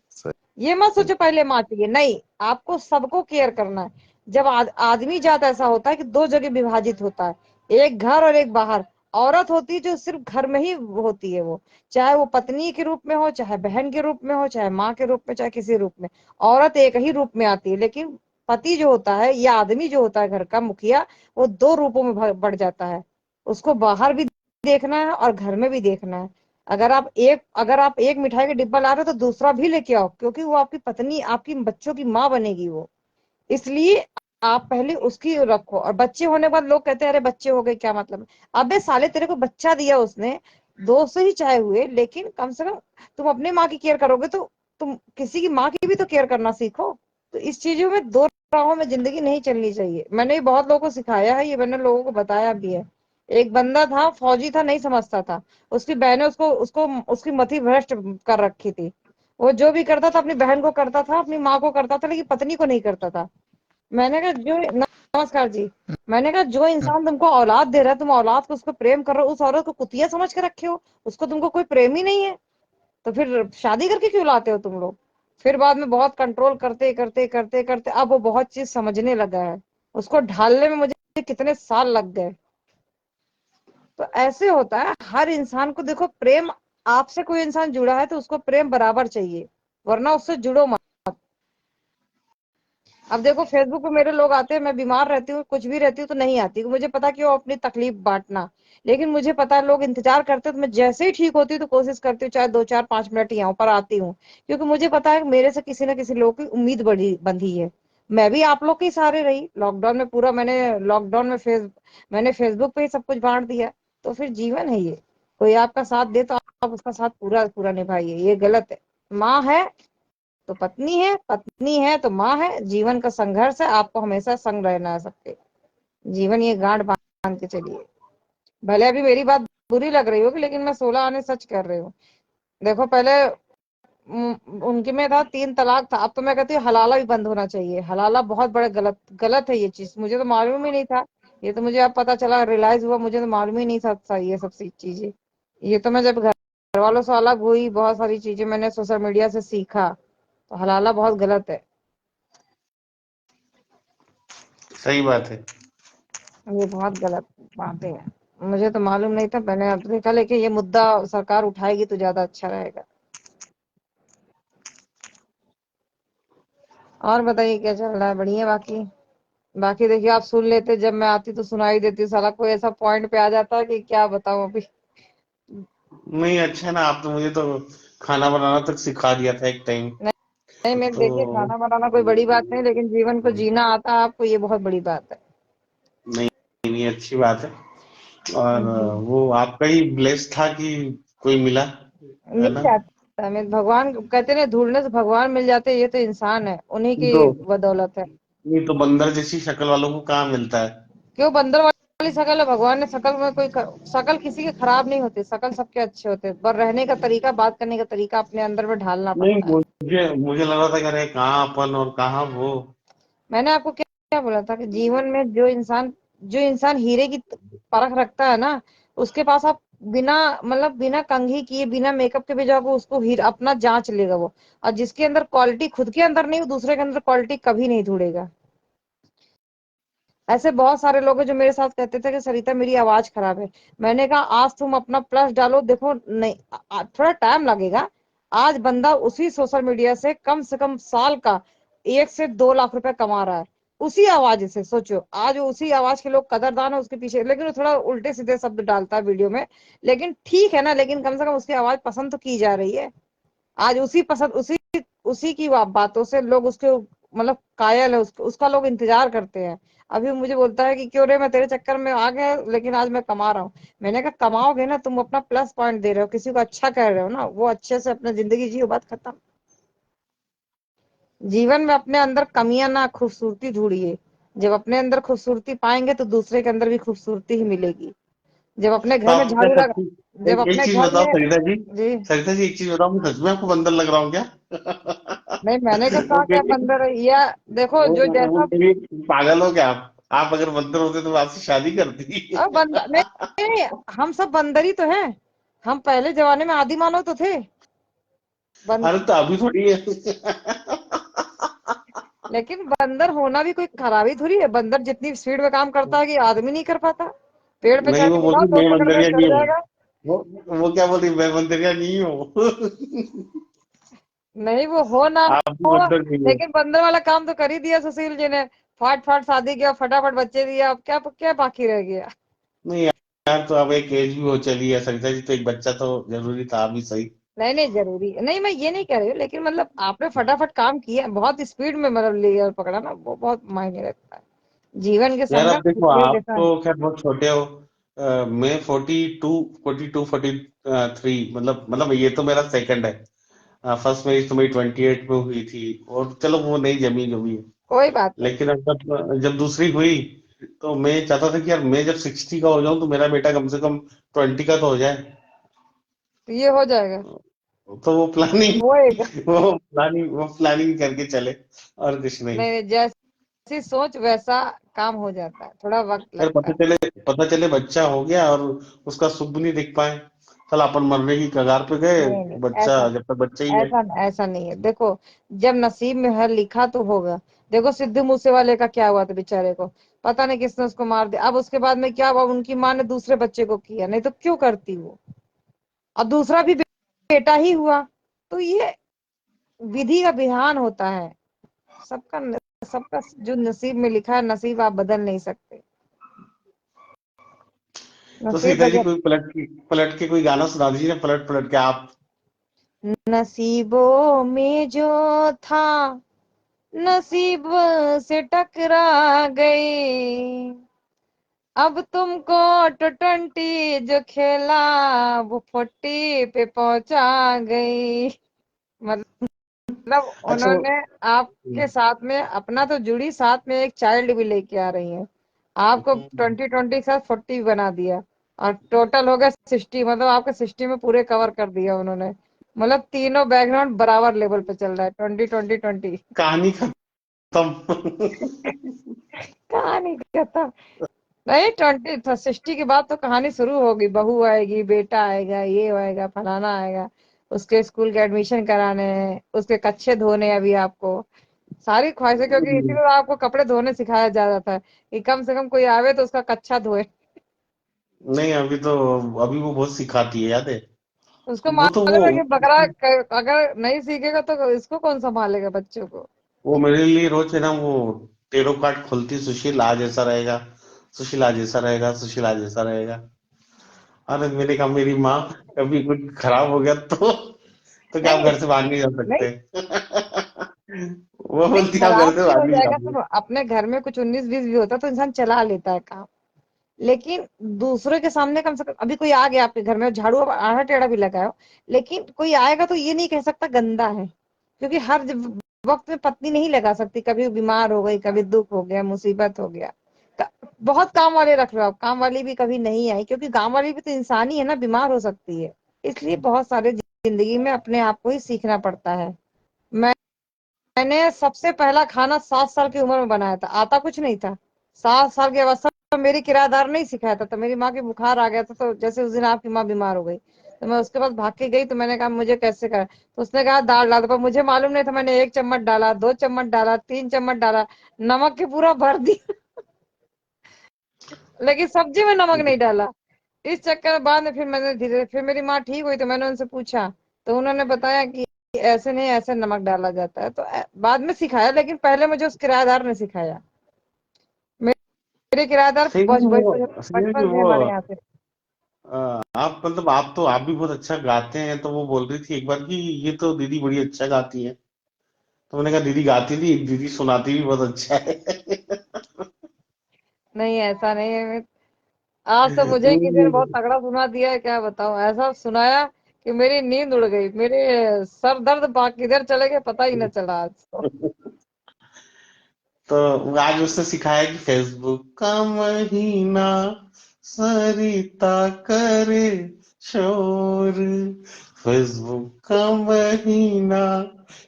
ये मत सोचो पहले माँ चाहिए, नहीं, आपको सबको केयर करना है। जब आदमी जात ऐसा होता है कि दो जगह विभाजित होता है, एक घर और एक बाहर। औरत होती है जो सिर्फ घर में ही होती है, वो चाहे वो पत्नी के रूप में हो, चाहे बहन के रूप में हो, चाहे माँ के रूप में, चाहे किसी रूप में, औरत एक ही रूप में आती है। लेकिन पति जो होता है या आदमी जो होता है घर का मुखिया, वो दो रूपों में बढ़ जाता है। उसको बाहर भी देखना है और घर में भी देखना है। अगर आप एक मिठाई का डिब्बा ला रहे हो तो दूसरा भी लेके आओ, क्योंकि वो आपकी पत्नी, आपकी बच्चों की माँ बनेगी वो। इसलिए आप पहले उसकी रखो। और बच्चे होने के बाद लोग कहते हैं अरे बच्चे हो गए क्या मतलब है? अबे साले, तेरे को बच्चा दिया उसने, दो से ही चाहे हुए, लेकिन कम से कम तुम अपने माँ की केयर करोगे तो तुम किसी की माँ की भी तो केयर करना सीखो। तो इस चीजों में दो राहों में जिंदगी नहीं चलनी चाहिए। मैंने ये बहुत लोगों को सिखाया है, ये मैंने लोगों को बताया भी है। एक बंदा था, फौजी था, नहीं समझता था। उसकी बहनें उसको उसको उसकी मति भ्रष्ट कर रखी थी। वो जो भी करता था अपनी बहन को करता था, अपनी माँ को करता था, लेकिन पत्नी को नहीं करता था। मैंने कहा जो नमस्कार जी। मैंने कहा जो इंसान तुमको औलाद दे रहा है, तुम औलाद को उसको प्रेम कर रहे हो, उस औरत को कुतिया समझ के रखे हो, उसको तुमको कोई प्रेम ही नहीं है, तो फिर शादी करके क्यों लाते हो तुम लोग? फिर बाद में बहुत कंट्रोल करते करते करते करते अब वो बहुत चीज समझने लगा है। उसको ढालने में मुझे कितने साल लग गए। तो ऐसे होता है हर इंसान को। देखो प्रेम, आपसे कोई इंसान जुड़ा है तो उसको प्रेम बराबर चाहिए, वरना उससे जुड़ो मत। अब देखो फेसबुक पे मेरे लोग आते हैं, मैं बीमार रहती हूँ, कुछ भी रहती हूँ तो नहीं आती, मुझे पता कि वो अपनी तकलीफ बांटना। लेकिन मुझे पता है लोग इंतजार करते हैं, तो मैं जैसे ही ठीक होती हूँ तो कोशिश करती हूँ चाहे 2 4 5 मिनट ही आऊं, पर आती हूँ। क्योंकि मुझे पता है मेरे से किसी न किसी लोग की उम्मीद बड़ी बंधी है। मैं भी आप लोग के सहारे रही लॉकडाउन में, पूरा मैंने लॉकडाउन में मैंने फेसबुक पे ही सब कुछ बांट दिया। तो फिर जीवन है ये, कोई आपका साथ दे तो आप उसका साथ पूरा पूरा निभाइए, ये गलत है। माँ है तो पत्नी है, पत्नी है तो माँ है। जीवन का संघर्ष है, आपको हमेशा संग रहना है सबके। जीवन ये गांठ बांध के चलिए। भले अभी मेरी बात बुरी लग रही होगी, लेकिन मैं 16 आने सच कर रही हूँ। देखो पहले उनके में था 3 तलाक था, अब तो मैं कहती हूँ हलाला भी बंद होना चाहिए। हलाला बहुत बड़ा गलत गलत है ये चीज, मुझे तो मालूम ही नहीं था। ये तो मुझे अब पता चला, रियलाइज हुआ, मुझे तो मालूम ही नहीं था ये सब चीजें। ये तो मैं जब घर वालों से अलग हुई, बहुत सारी चीजें मैंने सोशल मीडिया से सीखा। तो हलाला बहुत गलत है। सही बात है। ये बहुत गलत बातें हैं, मुझे तो मालूम नहीं था, मैंने अब देखा। लेकिन ये मुद्दा सरकार उठाएगी तो ज्यादा अच्छा रहेगा। और बताइए क्या चल रहा है? बढ़िया। बाकी बाकी देखिए, आप सुन लेते, जब मैं आती तो सुनाई देती, साला कोई ऐसा पॉइंट पे आ जाता है कि क्या बताऊं अभी। नहीं, अच्छा ना, आप तो मुझे तो खाना बनाना तक सिखा दिया था एक टाइम। नहीं, मैं तो देखिए खाना बनाना कोई बड़ी बात नहीं, लेकिन जीवन को जीना आता है आपको, ये बहुत बड़ी बात है। नहीं, नहीं, अच्छी बात है। और जी। वो आपका ही ब्लेस था कि कोई मिला, है मिल ना? जाता है, मैं भगवान कहते ना, ढूंढने से भगवान मिल जाते हैं, ये तो इंसान है, उन्हीं की तो बदौलत है। नहीं तो बंदर जैसी शक्ल वालों को कहाँ मिलता है? क्यों बंदर वाली शकल है? भगवान ने शकल में कोई शकल किसी के खराब नहीं होती, शकल सबके अच्छे होते हैं, पर रहने का तरीका, बात करने का तरीका अपने अंदर में ढालना नहीं, पड़ता है। मुझे मुझे लगा था कि अरे कहाँ अपन और कहाँ वो। मैंने आपको क्या क्या बोला था कि जीवन में जो इंसान हीरे की परख रखता है ना, उसके पास आप बिना मतलब बिना कंघी किए, बिना मेकअप के भी जाओगे, उसको हीरा अपना जांच लेगा वो। और जिसके अंदर क्वालिटी खुद के अंदर नहीं, वो दूसरे के अंदर क्वालिटी कभी नहीं ढूंढेगा। ऐसे बहुत सारे लोग हैं जो मेरे साथ कहते थे कि सरिता मेरी आवाज खराब है। मैंने कहा आज तुम अपना प्लस डालो, देखो नहीं, थोड़ा टाइम लगेगा। आज बंदा उसी सोशल मीडिया से कम साल का 1 से 2 लाख रुपए कमा रहा है, उसी आवाज से। सोचो, आज उसी आवाज के लोग कदरदान है उसके पीछे, लेकिन वो थोड़ा उल्टे सीधे शब्द डालता है वीडियो में। लेकिन ठीक है ना, लेकिन कम से कम उसकी आवाज पसंद तो की जा रही है। आज उसी उसी की बातों से लोग उसके मतलब कायल है, उसका लोग इंतजार करते हैं। अभी मुझे बोलता है कि क्यों रे, मैं तेरे चक्कर में आ गया, लेकिन आज मैं कमा रहा हूँ। मैंने कहा कमाओगे ना, तुम अपना प्लस पॉइंट दे रहे हो, किसी को अच्छा कर रहे हो ना, वो अच्छे से अपना जिंदगी जियो, बात खत्म। जीवन में अपने अंदर कमियां ना, खूबसूरती ढूंढिए। जब अपने अंदर खूबसूरती पाएंगे तो दूसरे के अंदर भी खूबसूरती ही मिलेगी। जब अपने तो घर में आप क्या झाड़ू लगा, सच्ची, जब एक अपने चीज घर बताओ में। सरिता जी। जी। सरिता जी, एक चीज बताओ, मैं सच में आपको बंदर लग रहा हूँ क्या? नहीं, मैंने कब वो कहा कह क्या रही बंदर है? या देखो जो वो जैसा कह रही पागल हो क्या आप अगर बंदर होते तो आपसे शादी करती। अब बंदर नहीं, नहीं, हम सब बंदर ही तो हैं। हम पहले जमाने में आदि मानव तो थे बंद अरे तो अभी थोड़ी है। लेकिन बंदर होना भी कोई खराबी थोड़ी है। बंदर जितनी स्पीड में काम करता है कि आदमी नहीं कर पाता। पेड़ पे नहीं चढ़ वो के बोल दिखाओ, रही दो मैं सेकंड में बंदरिया चढ़ नहीं हूँ। जाएगा। वो वो क्या बोल रही मैं बंदरिया नहीं हूँ। नहीं, वो हो ना आप भी हो, बंदर नहीं हो। लेकिन बंदर वाला काम तो कर ही दिया सुशील जी ने। फाट फाट शादी किया, फटाफट बच्चे दिया, अब क्या क्या बाकी रह गया? नहीं यार तो अब एक एज भी हो चली है सरिता जी तो एक बच्चा तो जरूरी था भी सही। नहीं नहीं, जरूरी नहीं, मैं ये नहीं कह रही हूँ, लेकिन मतलब आपने फटाफट काम किया, बहुत स्पीड में मतलब लिया और पकड़ा ना, वो बहुत मायने रखता है। जीवन के यार अब संघर्ष देखो एक आप जैसा तो है। खैर बहुत छोटे हो। मैं 42 43 मतलब ये तो मेरा सेकंड है। फर्स्ट मैरिज तो मेरी 28 में हुई थी और चलो वो नहीं जमी जो भी है। कोई बात नहीं। लेकिन अब जब जब दूसरी हुई तो मैं चाहता था कि यार मैं जब 60 का हो जाऊं तो मेरा बेटा कम से कम 20 का तो हो जाए। तो ये हो जाएगा, तो वो एक वो प्लानिंग करके चले और कुछ नहीं। नहीं, जैसी सोच वैसा काम हो जाता है, थोड़ा वक्त यार लगता है। पता चले बच्चा हो गया और उसका सुख भी नहीं दिख पाए। चल अपन मरने की कगार पे गए। नहीं नहीं, बच्चा ऐसा जब तक बच्चा ही है। ऐसा ऐसा नहीं है। देखो, जब नसीब में है लिखा तो होगा। देखो सिद्धू मूसेवाले का क्या हुआ था बेचारे को, पता नहीं किसने उसको मार दिया। अब उसके बाद में क्या हुआ, उनकी माँ ने दूसरे बच्चे को किया, नहीं तो क्यों करती वो? और दूसरा भी बेटा ही हुआ। तो ये विधि का विधान होता है। सबका सबका जो नसीब में लिखा है, नसीब आप बदल नहीं सकते। तो नसीब सीता जी बदल कोई पलट के कोई गाना सुना दीजिए पलट पलट के आप। नसीबों में जो था, नसीब से टकरा गए। अब तुमको T20 जो खेला, वो 40 पे पहुंचा गई। मतलब अच्छा उन्होंने आपके साथ में अपना तो जुड़ी, साथ में एक चाइल्ड भी लेके आ रही है। आपको 2020 के साथ 40 बना दिया, और टोटल हो गया 60। मतलब आपके 60 में पूरे कवर कर दिया उन्होंने। मतलब तीनों बैकग्राउंड बराबर लेवल पे चल रहा है, 20 20 20। कहानी खत्म। कहानी खत्म। नहीं, 60 के बाद तो कहानी शुरू होगी। बहू आएगी, बेटा आएगा, ये आएगा, फलाना आएगा, उसके स्कूल के एडमिशन कराने हैं, उसके कच्छे धोने हैं अभी आपको। सारी ख्वाहिशें, क्योंकि इसीलिए तो आपको कपड़े धोने सिखाया जा रहा था कि कम से कम कोई आवे तो उसका कच्छा धोए। नहीं अभी वो बहुत सिखाती है याद है। उसको वो तो मालूम है कि अगर नहीं सीखेगा तो इसको कौन संभालेगा बच्चों को? वो मेरे लिए रोज है ना वो टेरो कार्ड खोलती सुशील आज ऐसा रहेगा। सुशील आज ऐसा रहेगा सुशील आज ऐसा रहेगा। अरे मैंने कहा मेरी माँ कभी कुछ खराब हो गया तो क्या नहीं आप नहीं घर से बाहर नहीं जा नहीं सकते। वो नहीं, बोलती है आप घर खराब से भी बाहर हो नहीं जाएगा। जाओगे। सुनो, अपने घर में कुछ 19 20 भी होता तो इंसान चला लेता है काम। लेकिन दूसरे के सामने कम से कम, अभी कोई आ गया आपके घर में, झाड़ू अब आड़ा टेढ़ा भी लगाओ, लेकिन कोई आएगा तो ये नहीं कह सकता गंदा है। क्योंकि हर वक्त में पत्नी नहीं लगा सकती, कभी बीमार हो गई, कभी दुख हो गया, मुसीबत हो गया। बहुत काम वाले रख लो आप, काम वाली भी कभी नहीं आई, क्योंकि काम वाली भी तो इंसान ही है ना, बीमार हो सकती है। इसलिए बहुत सारे जिंदगी में अपने आप को ही सीखना पड़ता है। मैंने सबसे पहला खाना 7 साल की उम्र में बनाया था, आता कुछ नहीं था। 7 साल की अवस्था में मेरी किराएदार नहीं सिखाया था, तो मेरी माँ के बुखार आ गया था, तो जैसे उस दिन आपकी माँ बीमार हो गई, तो मैं उसके पास भाग के गई। तो मैंने कहा मुझे कैसे करा, तो उसने कहा दाल डाल दो, पर मुझे मालूम नहीं था। मैंने 1 चम्मच डाला, 2 चम्मच डाला, 3 चम्मच डाला, नमक के पूरा भर दिया। लेकिन सब्जी में नमक नहीं डाला। इस चक्कर में बाद में फिर मैंने धीरे, फिर मेरी माँ ठीक हुई तो मैंने उनसे पूछा, तो उन्होंने बताया कि ऐसे नहीं, ऐसे नमक डाला जाता है। तो बाद में सिखाया, लेकिन पहले मुझे उस किराएदार ने सिखाया। मेरे किराएदार सही में बचपन से वो हमारे यहाँ थे। आप मतलब आप भी बहुत अच्छा गाते हैं तो वो बोल रही थी एक बार कि ये तो दीदी बड़ी अच्छा गाती है। तो मैंने कहा दीदी गाती थी दीदी सुनाती भी बहुत अच्छा है। नहीं, ऐसा नहीं है। आज तो मुझे किसी ने बहुत तगड़ा सुना दिया है, क्या बताऊं। ऐसा सुनाया कि मेरी नींद उड़ गई, मेरे सर दर्द किधर चले गए पता ही न चला आज तो। तो आज उसने सिखाया कि फेसबुक का महीना सरिता करे शोर फेसबुक का महीना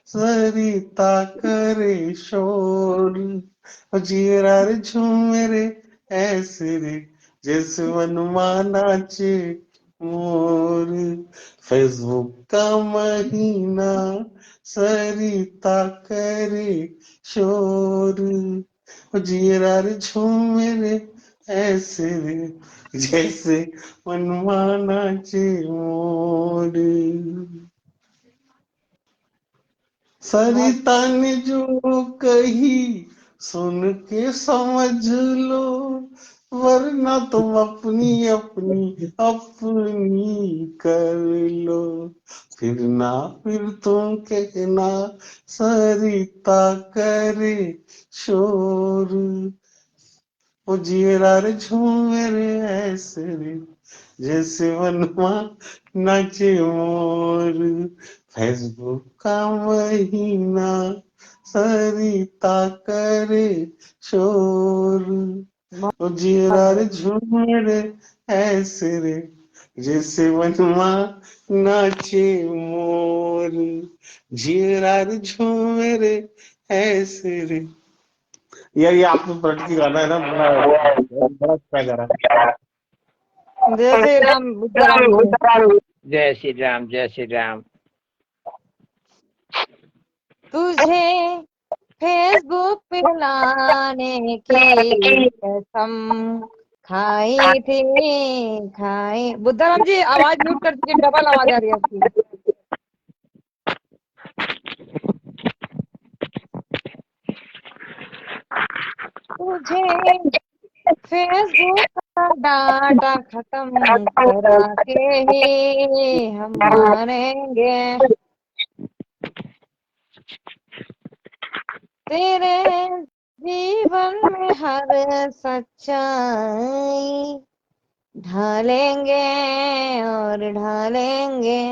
सरिता करे शोर, जीरा रे झूमे रे ऐसे रे जैसे मनमाना नाचे मोर। फेसबुक का महीना सरिता करे शोर, जीरा रे झूमे रे ऐसे रे जैसे मनमाना नाचे मोर। सरिता ने जो कही सुन के समझ लो, वरना तुम अपनी अपनी अपनी कर लो। फिर ना फिर तुम कहना सरिता करे शोर, वो जीरा रे झूमे रे ऐसे रे जैसे वनमा नाचे मोर। फेसबुक का महीना सरिता करे शोर, वो जीरा रे झूमे रे ऐसे रे जैसे वनमा नाचे मोर। जीरा रे झूमे रे ऐसे रे। यार ये आपने पलट के गाना है ना, बड़ा बड़ा अच्छा गाना। जय श्री राम बुद्धराम जी। जय श्री राम, जय श्री राम। तुझे फेसबुक पे लाने की कसम खाई थी, खाई। बुद्धराम जी आवाज म्यूट कर दीजिए, डबल आवाज आ रही है आपकी। तुझे फेसबुक का डाटा खत्म करा के ही हम मानेंगे, तेरे जीवन में हर सच्चाई ढालेंगे और ढालेंगे।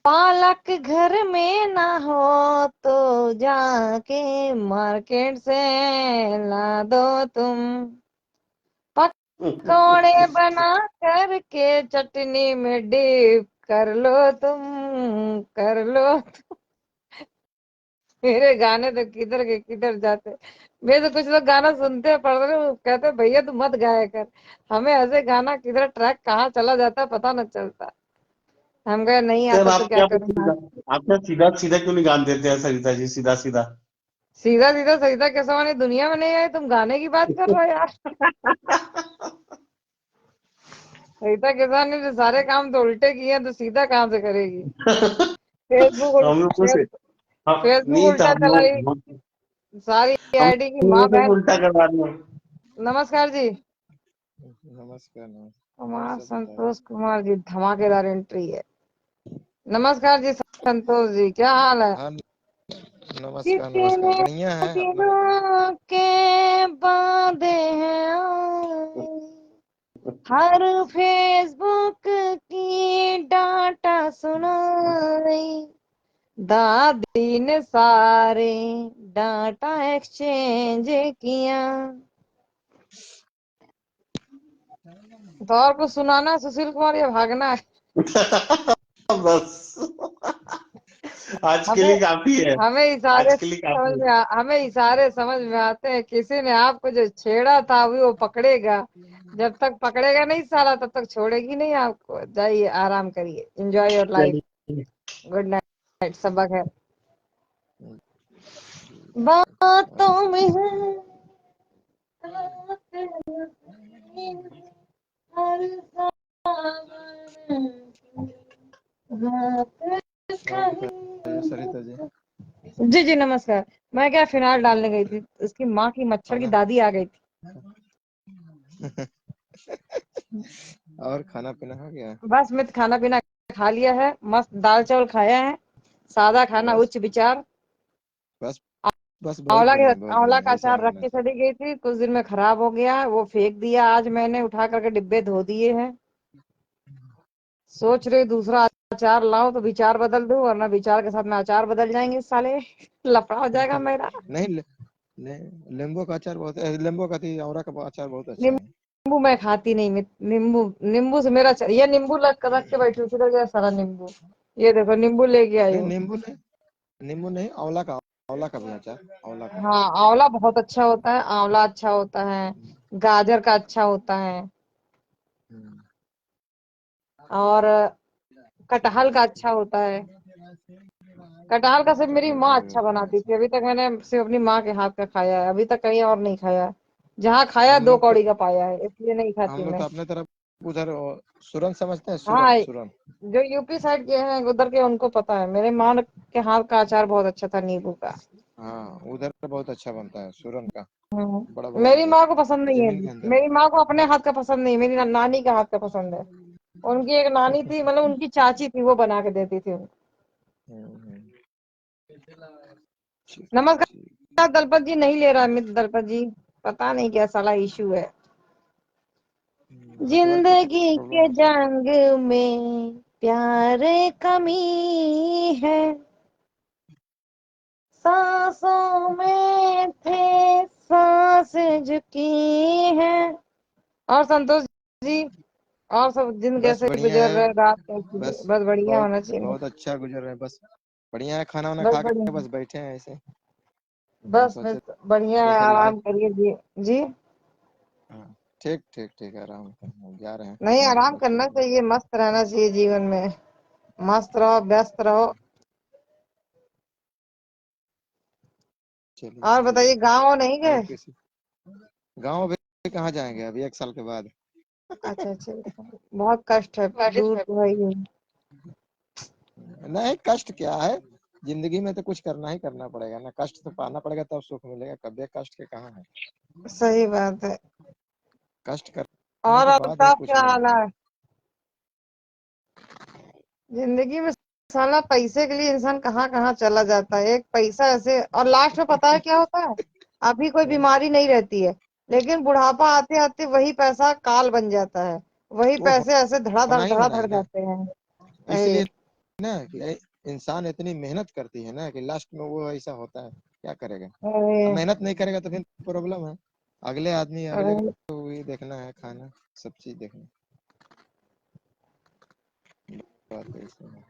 पालक घर में ना हो तो जाके मार्केट से ला दो तुम, पकौड़े बना करके चटनी में डिप कर लो तुम, कर लो। मेरे गाने तो किधर के किधर जाते। मैं तो कुछ लोग गाना सुनते हैं, पढ़ रहे हो, कहते हैं भैया तू मत गाया कर। हमें ऐसे गाना किधर ट्रैक कहाँ चला जाता है पता न चलता। हम कहे नहीं सर आता तो आप क्या क्या करूँगा। आप क्या सीधा सीधा क्यों नहीं गान देते हैं सरिता जी, सीधा सीधा। सीधा सीधा सरिता के सवानी दुनिया में नहीं आए, तुम गाने की बात कर रहे हो यार। सरिता के सवानी ने सारे काम तो उल्टे किए हैं, तो सीधा कहाँ से करेगी। हम लोग से फेसबुक नहीं तो उल्टा चलाई, सारी हम आईडी की माँ लोग बहन। उल्टा करवा दिया। नमस्कार जी। नमस्कार नमस्कार। कुमार संतोष कुमार जी, धमाकेदार एंट्री है। नमस्कार जी संतोष जी, क्या हाल है। हाँ नमस्कार कितने नमस्कार, बढ़िया है, अपना बताइए। दिनों के बांधे हैं आए, हर फेसबुक की डाटा सुनाई, दादी ने सारे डाटा एक्सचेंज किया। तो और कुछ सुनाना है सुशील कुमार, या भागना है। बस आज के हमें लिए काफी है। हमें आज इशारे के लिए समझ काफी में हमें इशारे समझ में आते हैं। किसी ने आपको जो छेड़ा था अभी वो पकड़ेगा, जब तक पकड़ेगा नहीं साला तब तक छोड़ेगी नहीं आपको। जाइए आराम करिए, एंजॉय योर लाइफ। है। गुड नाइट, सबा खैर। बातों में है हर और बताइए सरिता जी। जी जी नमस्कार। मैं क्या फिनाइल डालने गई थी, उसकी माँ की मच्छर की खाना दादी आ गई थी। और खाना पीना हो गया? बस मैं खाना पीना खा लिया है, मस्त दाल चावल खाया है, सादा खाना बस उच्च विचार। बस बस बहुत बढ़िया, बहुत आंवला बढ़िया, का यही अचार सब रख होना के चली चाहिए। गई थी, कुछ दिन में खराब हो गया, वो फेंक दिया। आज मैंने उठा करके डिब्बे धो दिए हैं। सोच रही दूसरा अचार लाऊं तो विचार बदल दूं, वरना विचार के साथ में अचार बदल जाएंगे साले। लफड़ा हो जाएगा मेरा। नहीं नींबू का अचार बहुत, नींबू का थी, औरा का अचार बहुत अच्छा है। नींबू मैं खाती नहीं, नींबू नींबू से मेरा ये नींबू रख के बैठी हूँ, गया सारा नींबू। ये देखो नींबू लेके आई नहीं हूँ। नींबू नहीं, आंवला का भी अचार, आंवला का। हाँ, आंवला बहुत अच्छा होता है, आंवला अच्छा होता है, गाजर का अच्छा होता है, हम्म, और कटहल का अच्छा होता है। कटहल का सिर्फ मेरी माँ अच्छा बनाती थी, अभी तक मैंने सिर्फ अपनी माँ के हाथ का खाया है, अभी तक कहीं और नहीं खाया। जहाँ खाया हम 2 लोग तो कौड़ी का पाया है, इसलिए नहीं खाती हम लोग मैं। तो अपने तरफ उधर सुरन समझते हैं, हाँ, सुरन। जो यूपी साइड के हैं उधर के उनको पता है, मेरे माँ के हाथ का अचार बहुत अच्छा था नींबू का। हाँ, उधर बहुत अच्छा बनता है सुरन का, बड़ा बड़ा मेरी उधर माँ को पसंद नहीं है, जमीन के अंदर। मेरी माँ को अपने हाथ का पसंद नहीं, मेरी नानी का हाथ का पसंद है। उनकी एक नानी थी, मतलब उनकी चाची थी, वो बना के देती थी उनको। हम्म, ठीक ठीक। नमस्कार दलपत जी, नहीं ले रहा है मित्र दलपत जी, पता नहीं क्या साला इशू है। नेटवर्क की जिंदगी प्रॉब्लम के हो सकती जंग में प्यार कमी है, सांसों में थे सांस झुकी है। और संतोष जी, और सब दिन है। बस कैसे बढ़िया गुजर है। रहे, रात कैसी है? बस बस बढ़िया बहुत होना चाहिए। बहुत अच्छा गुजर रहा है, बस बढ़िया है। खाना वाना बस खा के बढ़िया, बस बैठे हैं ऐसे। बस सोचे बस बढ़िया है, जैसे लाइव। आराम करिए जी। जी, हाँ, ठीक ठीक ठीक है, आराम करने जा रहे हैं नहीं, खाना आराम वाना करना खाएंगे। चाहिए, मस्त रहना चाहिए जीवन में, मस्त रहो, व्यस्त रहो। चलिए और ठीक बताइए, है। गाँव नहीं और गए? किसी गाँव भी कहाँ जाएंगे अभी 1 साल के बाद। अच्छा अच्छा, बहुत कष्ट है, दूर तो है ही। नहीं, कष्ट क्या है, जिंदगी में तो कुछ करना ही करना पड़ेगा ना, कष्ट तो पाना पड़ेगा तब सुख मिलेगा, कभी कष्ट के कहाँ है। सही बात है। कष्ट करने और के बाद ही अल्ताफ कुछ क्या हाल मिलता है। है? जिंदगी में साला पैसे के लिए इंसान कहाँ कहाँ चला जाता है, एक पैसा ऐसे, और लास्ट में पता है क्या होता है? अभी कोई हम्म, बीमारी नहीं रहती है, लेकिन बुढ़ापा आते आते वही पैसा काल बन जाता है, वही वो पैसे ऐसे होना ही होना धड़ाधड़ है ना, जाते हैं। इसलिए अरे, ना कि इंसान इतनी मेहनत करती है ना कि लास्ट में वो ऐसा होता है, क्या करेगा। अब अरे, मेहनत नहीं करेगा तो फिर प्रॉब्लम है। अगले आदमी अगले अरे, को भी देखना है, खाना सब चीज देखना है। बात है इसमें।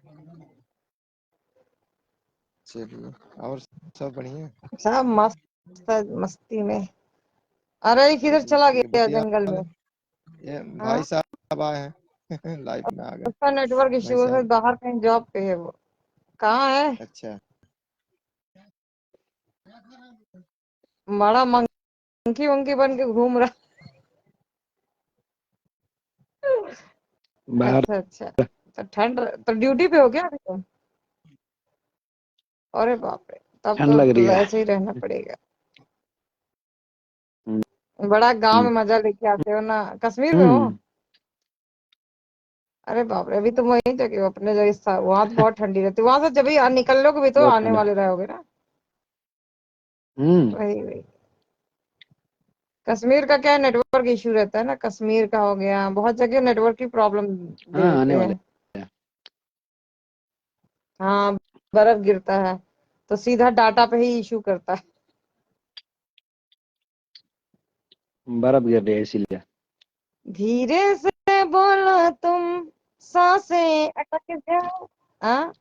चलिए, और सब बढ़िया। सब मस्त है, मस्ती में। अरे किधर चलिए चला ठीक है, गया बतिया जंगल में? ये भाई हाँ, साहब आए हैं। लाइफ में आ गए उसका नेटवर्क भाई इश्यू है, साहब। बाहर कहीं जॉब पे है वो। कहाँ है? अच्छा, बड़ा मंकी वंकी बन के घूम रहा। बाहर अच्छा अच्छा, तो ठंड, तो ड्यूटी पे हो क्या अभी तुम? अरे बाप रे, तब ठंड लग रही तो है। ऐसे ही रहना पड़ेगा। हम्म, बड़ा गांव में मजा लेके आते हो ना, कश्मीर में हो? हम्म, अरे बाप रे, अभी तुम वहीं जगह हो, अपने जगह वहां तो बहुत ठंडी रहती है, वहां से जब भी निकल लोगे भी तो बहुत आने ठंड है। वाले रहोगे ना। हम्म। वही वही, कश्मीर का क्या नेटवर्क इश्यू रहता है ना, कश्मीर का हो गया, बहुत जगह नेटवर्क की प्रॉब्लम दे हाँ, देते आने वाले हैं। हाँ, बर्फ गिरता है तो सीधा डाटा पे ही इशू करता है। बर्फ गिर रही है इसीलिए। धीरे से बोलो तुम, सांसें अटक जाए। हाँ,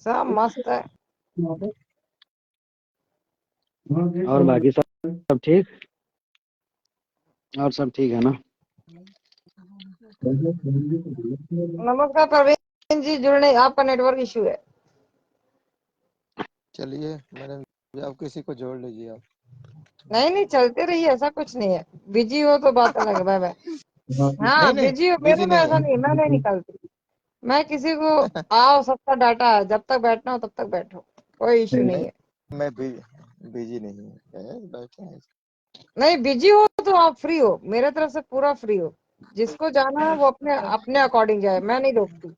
सब मस्त है। और बाकी सब ठीक। और सब ठीक है ना। नमस्कार प्रवीण जी, जुड़ने, आपका नेटवर्क इशू है। चलिए मैडम, आप किसी को जोड़ लीजिए आप। नहीं नहीं, चलते रहिए, ऐसा कुछ नहीं है, बिजी हो तो बात अलग है, बाय बाय। नहीं हाँ, नहीं, बिजी हो, बिजी मेरे में नहीं ऐसा है। नहीं है, मैं नहीं निकलती, मैं किसी को, आओ सबका डाटा है, जब तक बैठना हो तब तक बैठो, कोई इशू नहीं नहीं, है। मैं बिजी नहीं हूँ, बैठे हैं। नहीं, बिजी हो तो आप फ्री हो, मेरे तरफ से पूरा फ्री हो, जिसको जाना है वो अपने अपने अकॉर्डिंग जाए, मैं नहीं रोकती।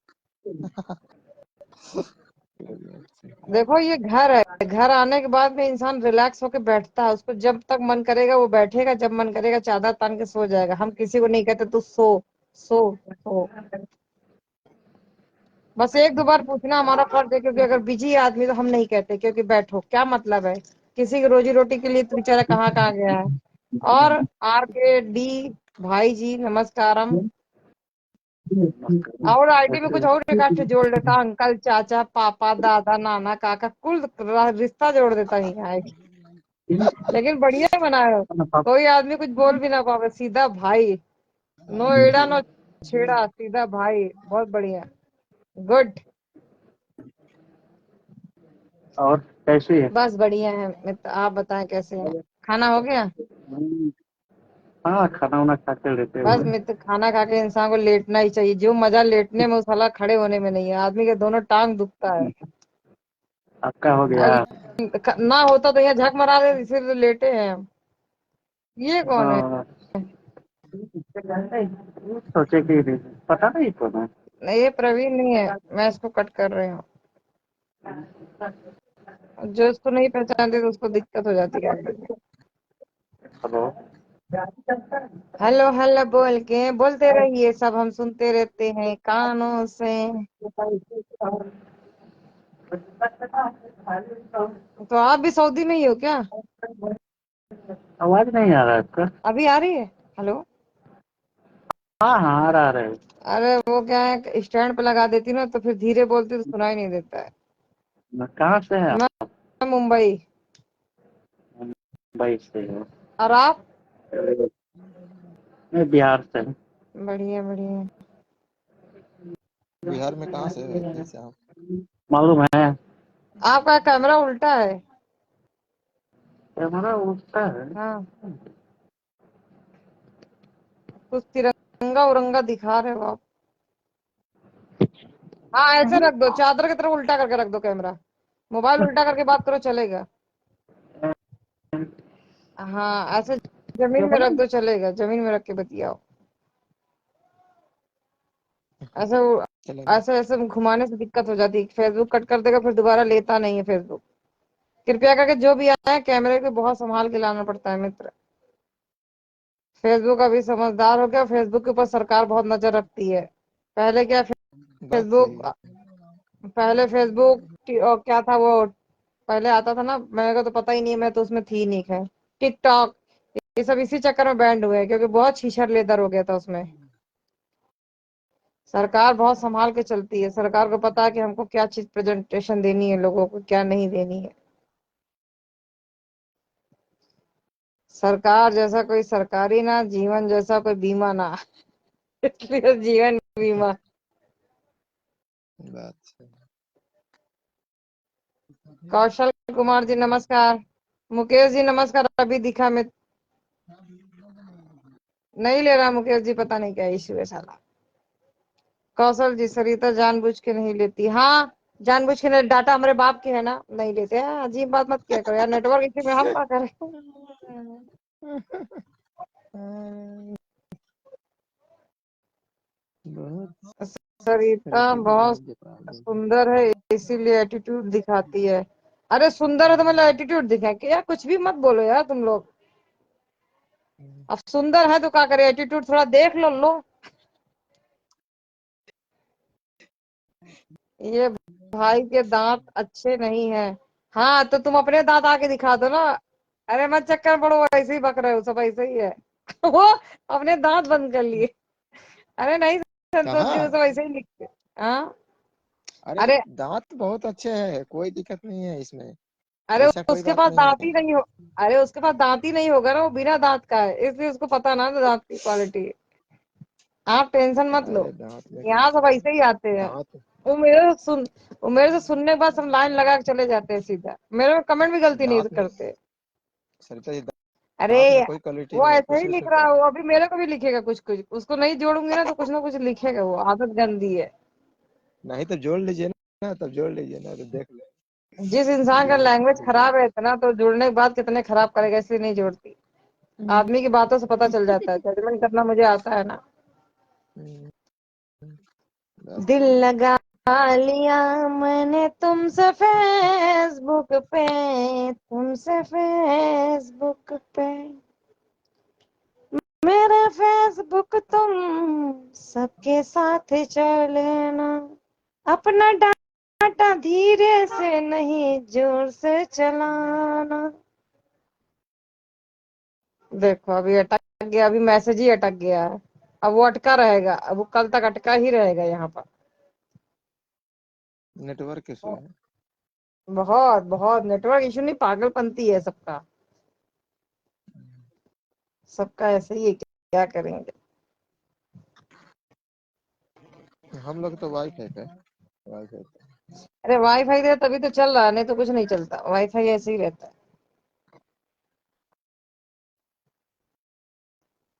देखो, ये घर है, घर आने के बाद में इंसान रिलैक्स होके बैठता है, उसको जब तक मन करेगा वो बैठेगा, जब मन करेगा चादर तान के सो जाएगा, हम किसी को नहीं कहते तू सो, सो, सो। बस एक दो बार पूछना हमारा फर्ज है, क्योंकि अगर बिजी आदमी तो हम नहीं कहते, क्योंकि बैठो क्या मतलब है, किसी की रोजी रोटी के लिए तो बेचारा कहाँ कहाँ गया है। और आर के डी भाई जी नमस्कारम। और आईडी में कुछ और रिकॉर्ड से जोड़ देता, अंकल चाचा पापा दादा नाना काका कुल रिश्ता जोड़ देता ही है। लेकिन बढ़िया बनाए हो, कोई आदमी कुछ बोल भी ना पावे, सीधा भाई, नो एड़ा नो छेड़ा, सीधा भाई, बहुत बढ़िया, गुड। और कैसी है? बस बढ़िया है मित्र, आप बताएं कैसे हैं, खाना हो गया? हाँ, खाना वाना खा के लेटे बस हुए। मित्र, खाना खा के इंसान को लेटना ही चाहिए, जो मजा लेटने में, उस साला खड़े होने में नहीं है, आदमी के दोनों टांग दुखता है। आपका हो गया? और ना होता तो यहाँ झक मरा दे, इसीलिए लेटे हैं हम। ये कौन है? हाँ, सोचे कि पता नहीं कौन है। नहीं, ये प्रवीण नहीं है, मैं इसको कट कर रही हूँ। जो इसको नहीं पहचानते तो उसको दिक्कत हो जाती है। हेलो। हेलो हेलो बोल के बोलते रहिए, सब हम सुनते रहते हैं कानों से। तो आप भी सऊदी में ही हो क्या? आवाज नहीं आ रहा है आपका? अभी आ रही है? हेलो। हाँ हाँ, आ रहा है। अरे वो क्या है, स्टैंड पे लगा देती ना, तो फिर धीरे बोलती तो सुनाई नहीं देता है। कहाँ से है आप? मैं मुंबई। मुंबई से हो? और आप? मैं बिहार से हूँ। बढ़िया बढ़िया। बिहार में कहाँ से वैसे आप? मालूम है? आपका कैमरा उल्टा है। हमारा उल्टा है। हाँ, कुछ तिरंगा उरंगा दिखा रहे हो आप। हाँ, ऐसे रख दो, चादर की तरफ उल्टा करके रख दो कैमरा, मोबाइल उल्टा करके बात करो चलेगा। हाँ, ऐसे जमीन में रख दो चलेगा, जमीन में रख के बतियाओ। ऐसे चलेगा। ऐसे ऐसे घुमाने से दिक्कत हो जाती है, फेसबुक कट कर देगा, फिर दोबारा लेता नहीं है फेसबुक। कृपया करके जो भी आए कैमरे को बहुत संभाल के लाना पड़ता है मित्र। फेसबुक अभी समझदार हो गया, फेसबुक के ऊपर सरकार बहुत नजर रखती है। पहले क्या, बात सही फेसबुक, है। पहले फेसबुक और क्या था वो, पहले आता था ना, मेरे को तो पता ही नहीं है, मैं तो उसमें थी ही नहीं। खैर, टिकटॉक, ये सब इसी चक्कर में बैंड हुए हैं, क्योंकि बहुत छीछर लेदर हो गया था उसमें। सरकार बहुत संभाल के चलती है, सरकार को पता है कि हमको क्या चीज प्रेजेंटेशन देनी है, लोगों को क्या नहीं देनी है। सरकार जैसा कोई सरकारी ना, जीवन जैसा कोई बीमा ना। इसलिए जीवन बीमा। बात सही है। कौशल कुमार जी नमस्कार। मुकेश जी नमस्कार, अभी दिखा मैं नहीं ले रहा, मुकेश जी पता नहीं क्या इश्यू है साला। कौशल जी, सरिता जानबूझ के नहीं लेती, हाँ जानबूझ के नहीं, डाटा हमारे बाप के है ना, नहीं लेते हैं, अजीब बात मत किया करो यार, नेटवर्क इश्यू में हम क्या करें। बहुत सरिता सरिता जी बहुत बहुत जवाब सुंदर है, इसीलिए एटीट्यूड दिखाती है। अरे सुंदर है तो मतलब एटीट्यूड दिखा के, यार कुछ भी मत बोलो यार तुम लोग। अब सुंदर है तो क्या करे, एटीट्यूड थोड़ा देख लो लो। ये भाई के दांत अच्छे नहीं है। हाँ तो तुम अपने दांत आके दिखा दो ना। अरे मत चक्कर पड़ो, ऐसे ही बक रहे हो, सब ऐसे ही है। वो अपने दांत बंद कर लिए। अरे नहीं संतोष जी, वो कहाँ? सब ऐसे ही लिखते। हाँ। अरे अरे दांत बहुत अच्छे हैं, कोई दिक्कत नहीं है इसमें। अरे ऐसा कोई उसके बात पास नहीं दांत है। ही नहीं हो। अरे उसके पास दांत ही नहीं होगा ना, वो बिना दांत का है, इसलिए उसको पता ना दांत की क्वालिटी। आप टेंशन मत लो, अरे दांत में यहाँ सब ऐसे ही आते हैं। दांत वो मेरे से सुनने के बाद सब लाइन लगा के चले जाते हैं सीधा, मेरे में कमेंट भी गलती नहीं दांत में करते। सरिता जी अरे दांत में कोई क्वालिटी वो नहीं है, ऐसे कुछ ही भी लिख उसमें रहा है, कर। वो अभी मेरे को भी लिखेगा कुछ कुछ, उसको नहीं जोड़ूंगी ना कुछ लिखेगा, वो आदत गंदी है। नहीं तो जोड़ लीजिए ना, तब जोड़ लीजिए ना, तो देख ले। जिस इंसान का लैंग्वेज खराब है इतना, तो जुड़ने के बाद कितने खराब करेगा, इसलिए नहीं जोड़ती। आदमी की बातों से पता चल जाता है, जजमेंट करना मुझे आता है ना। हम्म, बस दिल लगा लिया मैंने तुमसे फेसबुक पे, तुमसे फेसबुक पे, मेरा फेसबुक तुम सबके साथ चलेना, अपना डाटा धीरे से नहीं जोर से चलाना। देखो अभी अटक गया, अभी मैसेज ही अटक गया है। अब वो अटका रहेगा, अब वो कल तक अटका ही रहेगा यहाँ पर। नेटवर्क इशू है। बहुत बहुत नेटवर्क इशू नहीं, पागलपंती है सबका। सबका ऐसे ही है, क्या करेंगे। हम लोग तो वाईफाई पे, वाईफाई पे। अरे वाईफाई दे तभी तो चल रहा है, नहीं तो कुछ नहीं चलता, वाईफाई ऐसे ही रहता है।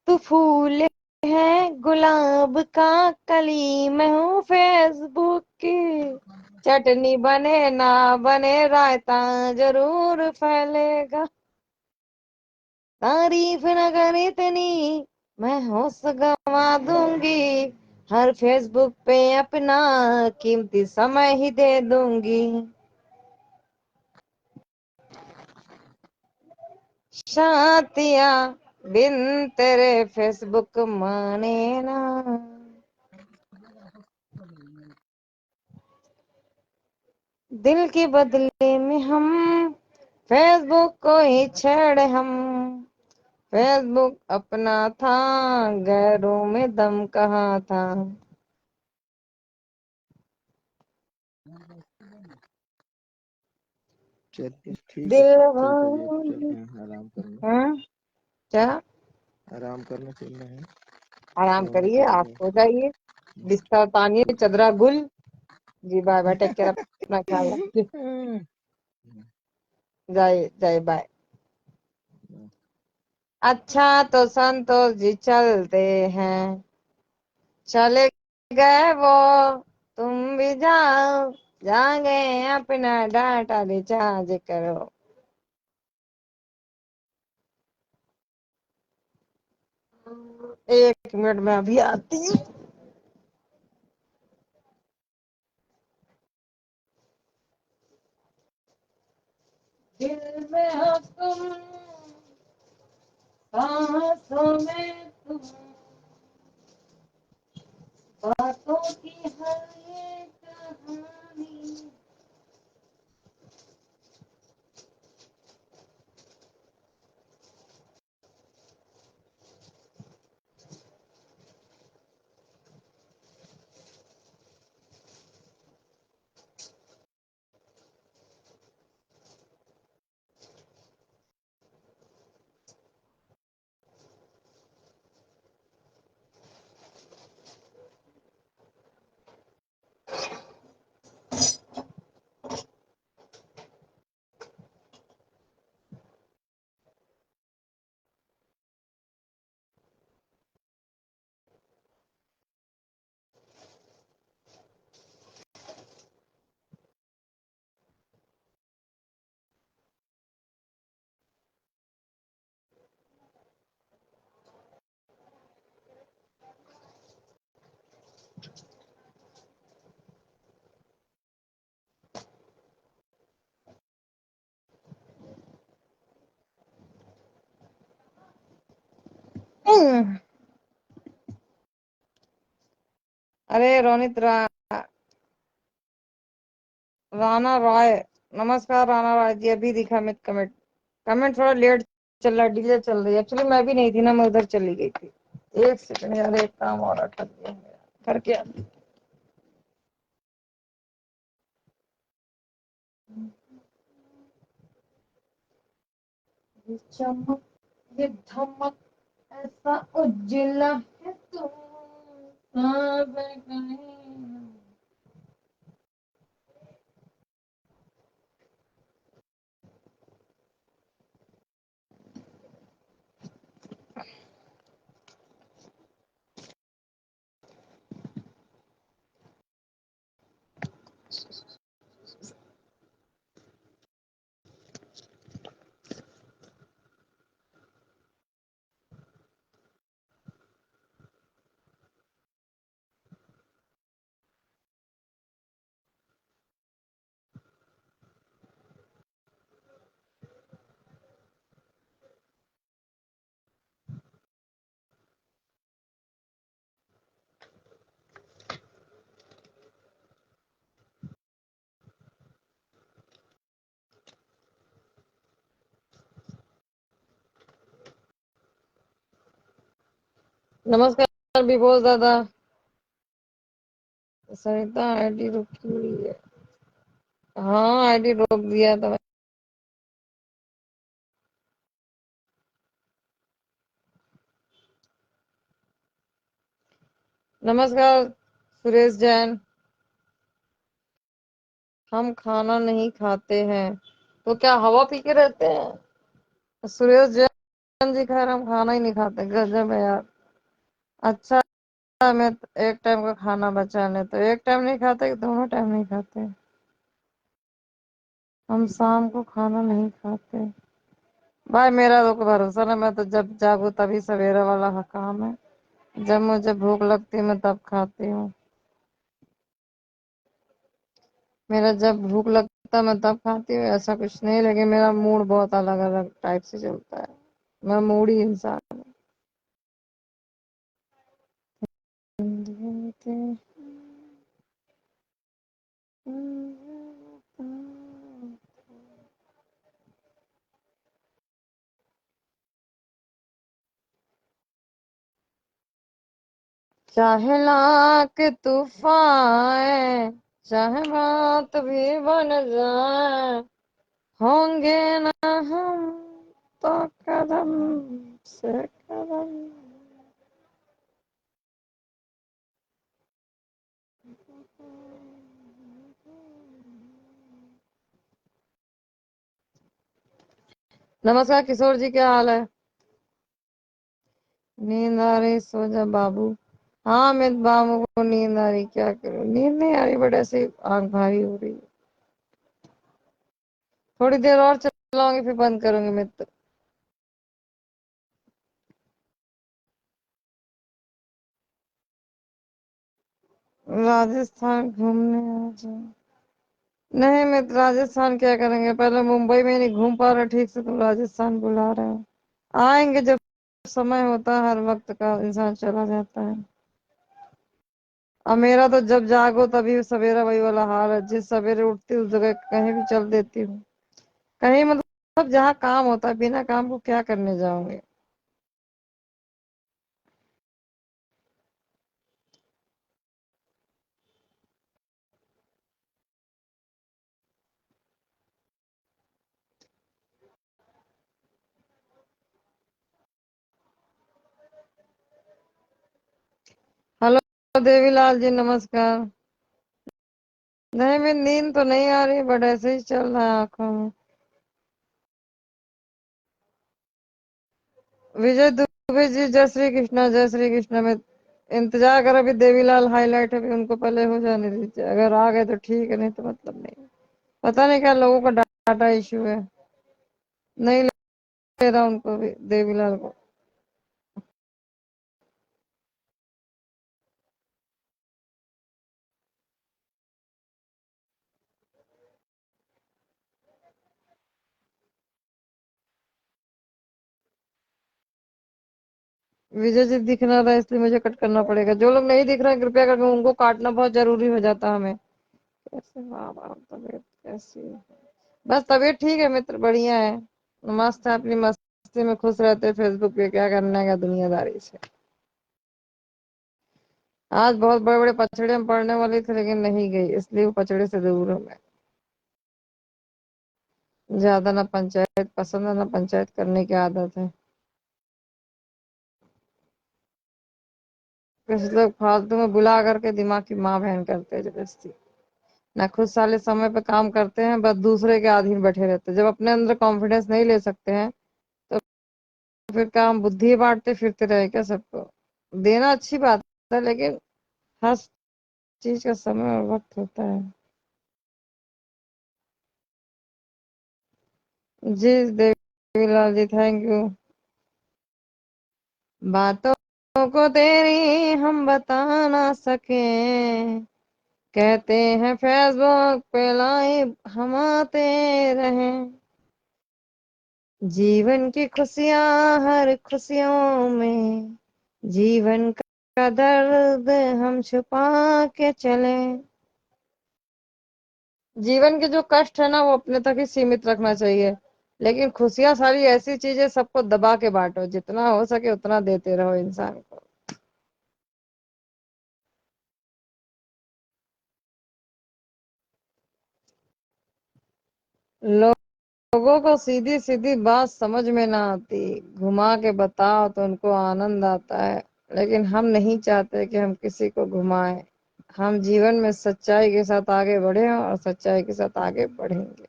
तू फूल है गुलाब का, कली मैं हूँ फेसबुक की। चटनी बने ना बने, रायता जरूर फैलेगा। तारीफ न करे इतनी, मैं होश गंवा दूंगी। हर फेसबुक पे अपना कीमती समय ही दे दूंगी। शातिया बिन तेरे फेसबुक माने ना। दिल के बदले में हम फेसबुक को ही छेड़े हम। फेसबुक अपना था, गैरों में दम कहाँ था। चलिए ठीक है, दिल फिर करिए, चलते हैं आराम करने। क्या आराम करने चलना है, आराम सोने करिए, की आप जगह। सो जाइए। बिस्तर तानिए, चदरा गुल। जी बाय बाय, टेक केयर, अपना ख्याल रखिए। जाइए जाइए, बाय। अच्छा तो संतोष जी चलते हैं, चले गए वो, तुम भी जाओ, जाएंगे अपना डाटा रिचार्ज करो। एक मिनट में अभी आती हूँ। दिल में हो तुम, सांसों में तुम, बातों की हर एक कहानी। अरे रोनित राणा रॉय, नमस्कार राणा रॉय जी, अभी दिखा मैं कमेंट। कमेंट थोड़ा लेट चल रहा है, डिले चल रही है। एक्चुअली मैं भी नहीं थी ना, मैं उधर चली गई थी। एक सेकंड यार, एक काम और अटक गया मेरा, करके आती हूँ। ये चमक, ये धमक, ऐसा उजला है तू, सांस कहीं नमस्कार विभोज दादा। सरिता आईडी रुकी हुई है। हाँ आईडी रोक दिया था। नमस्कार सुरेश जैन। हम खाना नहीं खाते हैं तो क्या हवा पी के रहते हैं? सुरेश जैन जी खैर हम खाना ही नहीं खाते। गजब है यार। अच्छा मैं एक टाइम का खाना बचा ले तो एक टाइम नहीं खाते कि दोनों टाइम नहीं खाते? हम शाम को खाना नहीं खाते। भाई मेरा तो कोई भरोसा ना, मैं तो जब जागू तभी सवेरा वाला काम है। जब मुझे भूख लगती है मैं तब खाती हूँ। मेरा जब भूख लगता है मैं तब खाती हूँ, ऐसा कुछ नहीं। लेकिन मेरा मूड बहुत अलग अलग टाइप से चलता है। मैं मूडी इंसान हूँ। चाहे लाख तूफान आए, चाहे बात भी बन जाए, होंगे ना हम तो कदम से कदम। नमस्कार किशोर जी, क्या हाल है? नींद आ रही? सो जा बाबू। हाँ मैं बाबू को नींद आ रही, क्या करूं? नींद नहीं आ रही बट ऐसे आंख भारी हो रही। थोड़ी देर और चलाऊंगी फिर बंद करूंगी मित्र। राजस्थान घूमने आ जाओ। नहीं मित्र, राजस्थान क्या करेंगे? पहले मुंबई में नहीं घूम पा रहे ठीक से, तो राजस्थान बुला रहे हो। आएंगे जब समय होता है, हर वक्त का इंसान चला जाता है। अब मेरा तो जब जागो तभी सवेरा वही वाला हाल है। जिस सवेरे उठती हूँ उस जगह कहीं भी चल देती हूँ। कहीं मतलब जहाँ काम होता है, बिना काम को क्या करने जाओगे? हेलो देवीलाल जी, नमस्कार। नहीं मैं नींद तो नहीं आ रही बट ऐसे ही चल रहा है आंखों में। विजय दुबे जी, जय श्री कृष्णा, जय श्री कृष्णा। में इंतजार कर, अभी देवीलाल हाईलाइट है, अभी उनको पहले हो जाने दीजिए। अगर आ गए तो ठीक है, नहीं तो मतलब नहीं। पता नहीं क्या लोगों का डाटा इश्यू है, नहीं ले रहा उनको भी, देवीलाल को। विजय जी दिख ना रहा है इसलिए मुझे कट करना पड़ेगा। जो लोग नहीं दिख रहे हैं कृपया करके उनको काटना बहुत जरूरी हो जाता है हमें। कैसे? वाह वाह, तबीयत कैसी है? बस तबीयत ठीक है मित्र, बढ़िया है। मस्त है, अपनी मस्ती में खुश रहते हैं। फेसबुक पे क्या करना है दुनियादारी से। आज बहुत बड़े बड़े पचड़े में पड़ने वाली थी लेकिन नहीं गई, इसलिए वो पचड़े से दूर हूँ मैं। ज्यादा ना पंचायत पसंद है ना पंचायत करने की आदत है। कुछ लोग फालतू में बुला करके दिमाग की माँ बहन करते हैं जबरदस्ती। ना खुद साले समय पे काम करते हैं, बस दूसरे के अधीन बैठे रहते हैं। जब अपने अंदर कॉन्फिडेंस नहीं ले सकते हैं तो फिर काम बुद्धि बांटते फिरते रहे क्या सबको? देना अच्छी बात है लेकिन हर चीज का समय और वक्त होता है। जी देवीलाल जी, थैंक यू। बातों को तेरी हम बता ना सके, कहते हैं फेसबुक पे लाइव हम आते रहें। जीवन की खुशियां हर खुशियों में, जीवन का दर्द हम छुपा के चले। जीवन के जो कष्ट है ना वो अपने तक ही सीमित रखना चाहिए। लेकिन खुशियां सारी ऐसी चीजें सबको दबा के बांटो, जितना हो सके उतना देते रहो इंसान को। लोगों को सीधी सीधी बात समझ में ना आती, घुमा के बताओ तो उनको आनंद आता है, लेकिन हम नहीं चाहते कि हम किसी को घुमाएं। हम जीवन में सच्चाई के साथ आगे बढ़े और सच्चाई के साथ आगे बढ़ेंगे।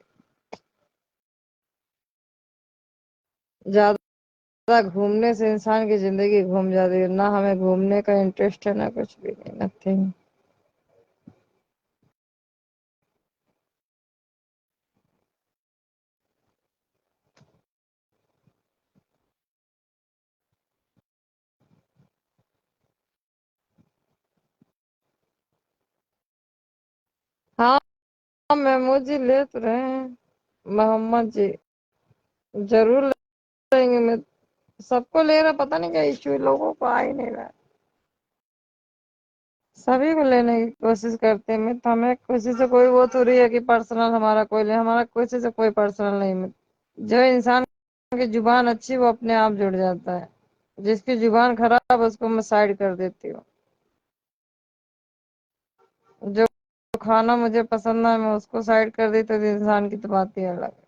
ज्यादा घूमने से इंसान की जिंदगी घूम जाती है। ना हमें घूमने का इंटरेस्ट है, ना कुछ भी नहीं, नथिंग। हाँ, महमूद जी ले तो रहे हैं, मोहम्मद जी जरूर लेंगे। मैं सबको ले रहा, पता नहीं क्या इश्यू, लोगों को आ ही नहीं रहा। सभी को लेने की कोशिश करते हैं मित्र। हमें किसी से कोई वो थोड़ी है कि पर्सनल हमारा कोई ले, हमारा किसी से कोई पर्सनल नहीं मित्र। जो इंसान की जुबान अच्छी वो अपने आप जुड़ जाता है, जिसकी जुबान खराब उसको मैं साइड कर देती हूँ। जो खाना मुझे पसंद है मैं उसको साइड कर देती हूँ, तो इंसान की तो बात ही अलग है।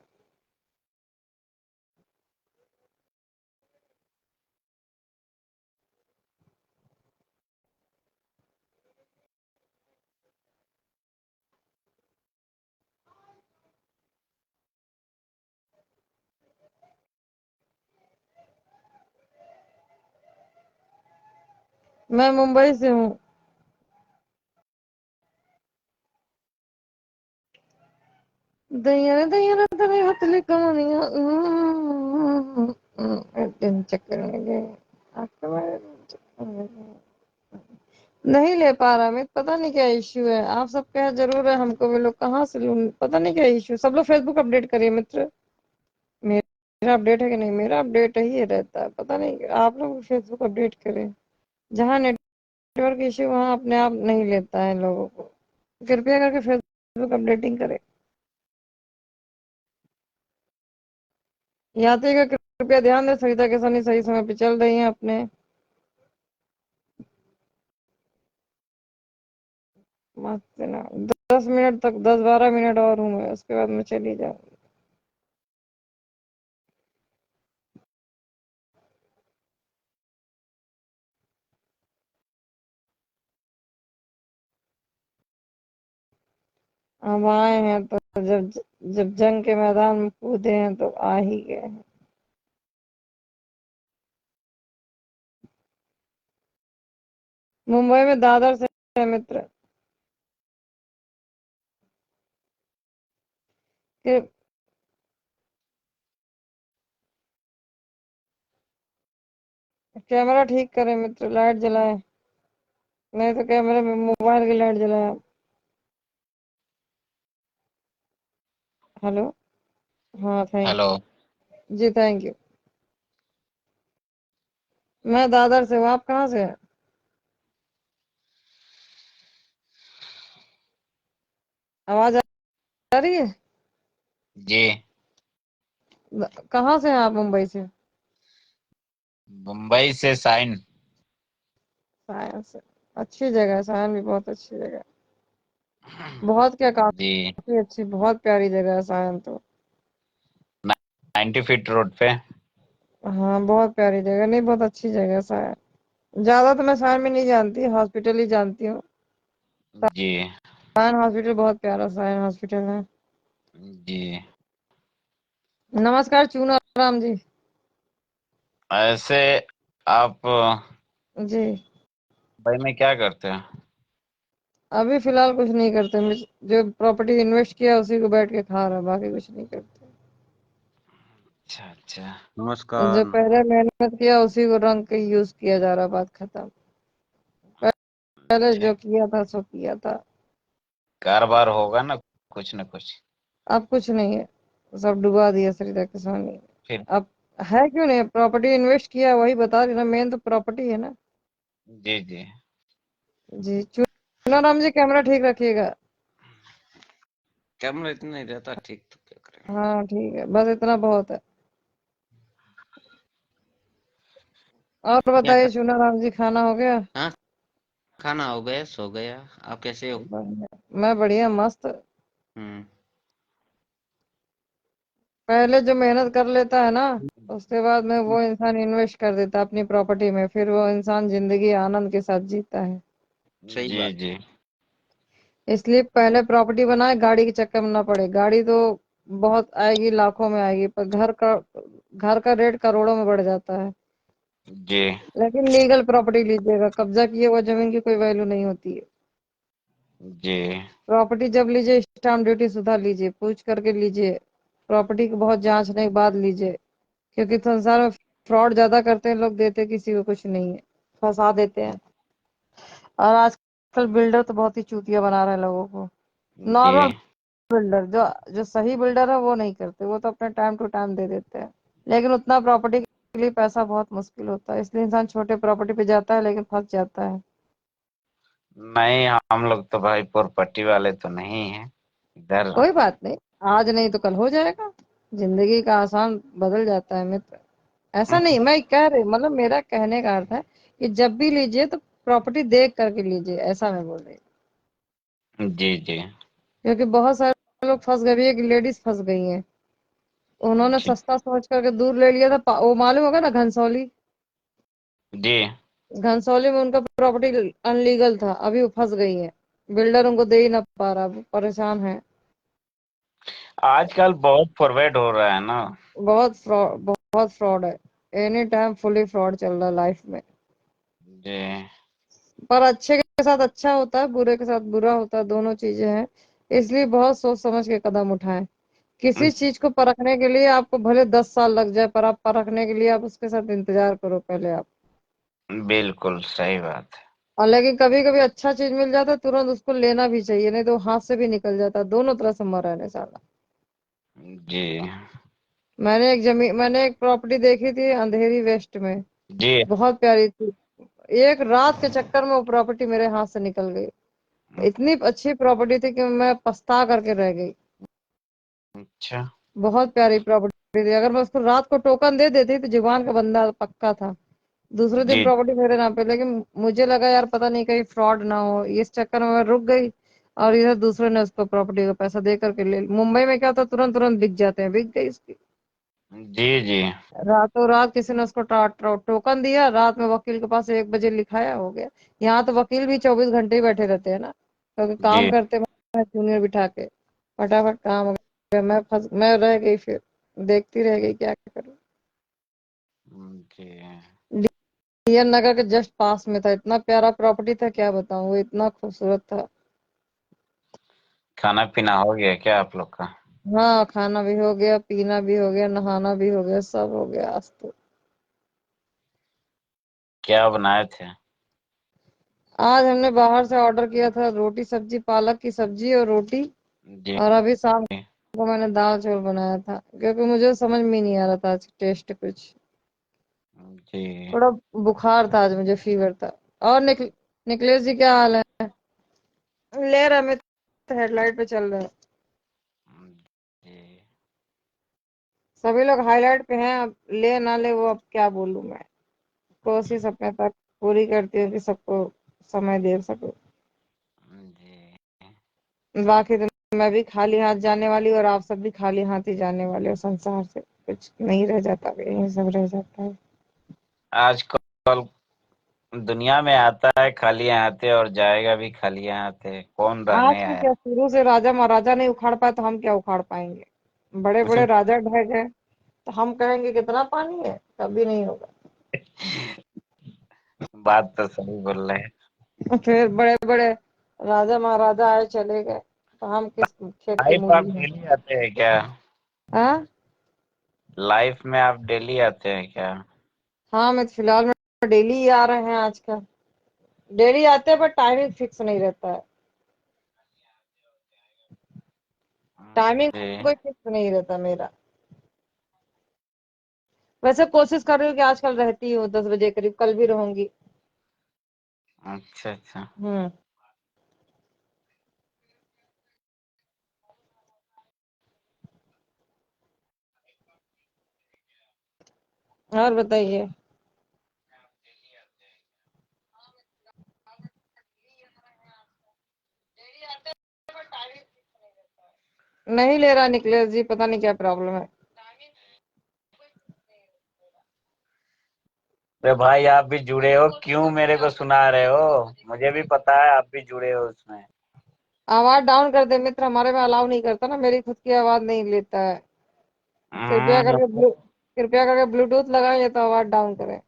मैं मुंबई से हूँ। दैया दैया तेरे हथले कमानिया दिन चक्कर में गए आपके बारे में चक्कर में गए। नहीं ले पा रहा मैं, पता नहीं क्या इश्यू है। आप सब कह जरूर है, हमको भी लोग कहाँ से लूं, पता नहीं क्या इश्यू। सब लोग फेसबुक अपडेट करिए मित्र। मेरा अपडेट है कि नहीं? मेरा अपडेट ही रहता है, पता नहीं आप लोग फेसबुक अपडेट करें। जहाँ नेटवर्क इश्यू वहाँ अपने आप नहीं लेता है लोगों को। कृपया करके फेसबुक अपडेटिंग करें। यात्री का कृपया ध्यान दें, सरिता के सनी सही समय पे चल रही हैं अपने। मस्त ना, 10 मिनट तक, 10-12 मिनट और हूँ मैं, उसके बाद मैं चली जाऊँ। अब आए हैं तो जब जब जंग के मैदान में कूदे हैं तो आ ही गए हैं। मुंबई में दादर से है मित्र। कि- कैमरा ठीक करें मित्र, लाइट जलाए, नहीं तो कैमरे में मोबाइल की लाइट जलाए। हेलो। हाँ थैंक हेलो। यू जी, थैंक यू। मैं दादर से हूँ, आप कहाँ से हैं? आवाज आ रही है? जी। कहाँ से हैं आप मुंबई से? मुंबई से साइन। सायन से। अच्छी जगह है, सायन भी बहुत अच्छी जगह है। बहुत क्या, जी। काफी अच्छी, बहुत प्यारी जगह है सायन तो। 90 फीट रोड पे। हाँ बहुत प्यारी जगह, नहीं बहुत अच्छी जगह है सायन। ज्यादा तो मैं सायन में नहीं जानती, हॉस्पिटल ही जानती हूँ। जी। सायन हॉस्पिटल बहुत प्यारा सायन हॉस्पिटल है। जी। नमस्कार चूना राम जी। ऐसे आप जी। मुंबई में क्या करते हैं? अभी फिलहाल कुछ नहीं करते, जो प्रॉपर्टी इन्वेस्ट किया उसी को बैठ के खा रहा, बाकी कुछ नहीं करते। अच्छा अच्छा। जो नमस्कार। पहले मेहनत किया उसी को रंग के यूज किया जा रहा, बात खत्म। पहले अच्छा। जो किया था सो किया था। कारोबार होगा ना कुछ न कुछ। अब कुछ नहीं है, सब डुबा दिया सरिता किसानी ने। फिर। अब है क्यों नहीं, प्रॉपर्टी इन्वेस्ट किया, वही बता रही ना, मेन तो प्रॉपर्टी है ना। जी जी। जी चुना राम जी, कैमरा ठीक रखिएगा। कैमरा इतना नहीं रहता ठीक, तो क्या करें। हाँ ठीक है, बस इतना बहुत है। और क्या बताइए कर। चुना राम जी, खाना हो गया? हाँ, खाना हो गया, सो गया। आप कैसे हो? बढ़िया। मैं बढ़िया मस्त। हम्म। पहले जो मेहनत कर लेता है ना, उसके बाद में वो इंसान इन्वेस्ट कर देता है अपनी प्रॉपर्टी में, फिर वो इंसान जिंदगी आनंद के साथ जीता है। सही जी बात। जी इसलिए पहले प्रॉपर्टी बनाए, गाड़ी के चक्कर में ना पड़े। गाड़ी तो बहुत आएगी, लाखों में आएगी, पर घर का रेट करोड़ों में बढ़ जाता है। जी लेकिन लीगल प्रॉपर्टी लीजिएगा, कब्जा किए हुआ जमीन की कोई वैल्यू नहीं होती है। जी प्रॉपर्टी जब लीजिए स्टाम्प ड्यूटी सुधा लीजिए, पूछ करके लीजिए, प्रॉपर्टी की बहुत जांचने के बाद लीजिए, क्योंकि संसार में फ्रॉड ज्यादा करते हैं लोग, देते किसी को कुछ नहीं है, फंसा देते हैं। और आजकल बिल्डर तो बहुत ही चूतिया बना रहे हैं लोगों को। जी नॉर्मल बिल्डर, जो जो सही बिल्डर है वो नहीं करते, वो तो अपने टाइम टू टाइम दे देते हैं। लेकिन उतना प्रॉपर्टी के लिए पैसा बहुत मुश्किल होता है, इसलिए इंसान छोटे प्रॉपर्टी पे जाता है लेकिन फंस जाता है। नहीं, हम लोग तो भाई प्रॉपर्टी वाले तो नहीं हैं इधर। कोई बात नहीं, आज नहीं तो कल हो जाएगा। जिंदगी का आसान बदल जाता है मित्र। ऐसा नहीं मैं कह रही, मतलब मेरा कहने का अर्थ है कि जब भी लीजिए तो प्रॉपर्टी देख करके लीजिए, ऐसा मैं बोल रही हूँ। जी जी क्योंकि बहुत सारे लोग फंस गए, अभी एक लेडीज फंस गई हैं, उन्होंने जी सस्ता सोच करके दूर ले लिया था। वो मालूम होगा ना, घनसौली। जी। घनसौली में उनका प्रॉपर्टी अनलीगल था, अभी वो फंस गई है। बिल्डर उनको दे ही ना पा रहा, वो परेशान है। आजकल बहुत फॉरवर्ड हो रहा है ना। बहुत फ्रॉड है। एनी टाइम फुली फ्रॉड चल रहा है लाइफ में। जी पर अच्छे के साथ अच्छा होता है, बुरे के साथ बुरा होता है, दोनों चीजें हैं। इसलिए बहुत सोच समझ के कदम उठाएं। किसी चीज को परखने के लिए आपको भले 10 साल लग जाए, पर आप परखने के लिए आप उसके साथ इंतजार करो पहले आप। बिल्कुल सही बात है। और लेकिन कभी कभी अच्छा चीज मिल जाता है, तुरंत उसको लेना भी चाहिए, नहीं तो हाथ से भी निकल जाता है, दोनों तरह से मरा रहने साला। जी मैंने एक प्रॉपर्टी देखी थी अंधेरी वेस्ट में, जी। बहुत प्यारी थी। एक रात के चक्कर में वो प्रॉपर्टी मेरे हाथ से निकल गई। इतनी अच्छी प्रॉपर्टी थी कि मैं पछता करके रह गई। अच्छा। बहुत प्यारी प्रॉपर्टी थी, अगर मैं उसको रात को टोकन दे देती तो जुबान का बंदा पक्का था, दूसरे दिन जी प्रॉपर्टी मेरे नाम पे। लेकिन मुझे लगा यार पता नहीं कहीं फ्रॉड ना हो, इस चक्कर में मैं रुक गई। और इधर दूसरे ने उसको प्रॉपर्टी का पैसा दे करके ले, मुंबई में क्या होता है, तुरंत तुरंत बिक जाते हैं, बिक गई उसकी। जी जी। रातों रात किसी ने उसको टोकन दिया, रात में वकील के पास 1 बजे लिखाया, हो गया। यहाँ तो वकील भी 24 घंटे ही बैठे रहते हैं ना, क्योंकि काम जी करते हैं जूनियर बिठा के, फटाफट काम हो गया। मैं रह गई, फिर देखती रह गई, क्या करूं। जी। डीएन नगर के जस्ट पास में था, इतना प्यारा प्रॉपर्टी था, क्या बताऊं, वो इतना खूबसूरत था। खाना पीना हो गया क्या आप लोग का? हाँ, खाना भी हो गया, पीना भी हो गया, नहाना भी हो गया, सब हो गया आज तो। क्या बनाए थे? आज हमने बाहर से ऑर्डर किया था, रोटी सब्जी, पालक की सब्जी और रोटी। जी और अभी शाम को मैंने दाल चावल बनाया था, क्योंकि मुझे समझ में ही नहीं आ रहा था आज टेस्ट कुछ। जी थोड़ा बुखार था आज, मुझे फीवर था। और निकलेश जी क्या हाल है? ले रहे मैं तो हेडलाइट पे चल रहे हैं। जी। सभी लोग हाईलाइट पे हैं, अब ले ना ले वो अब क्या बोलूं मैं। कोशिश अपने तक पूरी करती हूँ कि सबको समय दे सकूं। जी। बाकी तो मैं भी खाली हाथ जाने वाली, और आप सब भी खाली हाथ ही जाने वाले हो, संसार से कुछ नहीं रह जाता, यही सब रह जाता है। आजकल दुनिया में आता है खाली हाथे और जाएगा भी खाली हाथे, कौन आज रहने की आया? क्या, शुरू से राजा महाराजा नहीं उखाड़ पाए तो हम क्या उखाड़ पाएंगे? बड़े बड़े राजा ढह गए तो हम कहेंगे कितना पानी है, कभी नहीं होगा। बात तो सही बोल रहे हैं। फिर बड़े बड़े राजा महाराजा आए चले गए, तो हम किस खेत के लाइफ आप मूली हैं? डेली आते हैं क्या? हाँ। लाइफ में आप डेली आते हैं क्या? हाँ, मैं तो फिलहाल में डेली ही आ रहे हैं आजकल। डेली आते हैं, पर टाइमिंग फिक्स नहीं रहता है। टाइमिंग जी कोई फिक्स नहीं रहता मेरा। वैसे कोशिश कर रही हूँ कि आजकल रहती हूँ 10 बजे करीब, कल भी रहूंगी। अच्छा अच्छा। हम्म। और बताइए। नहीं ले रहा निकलेश जी, पता नहीं क्या प्रॉब्लम है। अरे भाई आप भी जुड़े हो, क्यों मेरे को सुना रहे हो? मुझे भी पता है आप भी जुड़े हो उसमें। आवाज डाउन कर दे मित्र, हमारे में अलाउ नहीं करता ना, मेरी खुद की आवाज नहीं लेता है। हम्म, कृपया करके ब्लूटूथ लगाएं या तो आवाज डाउन करें।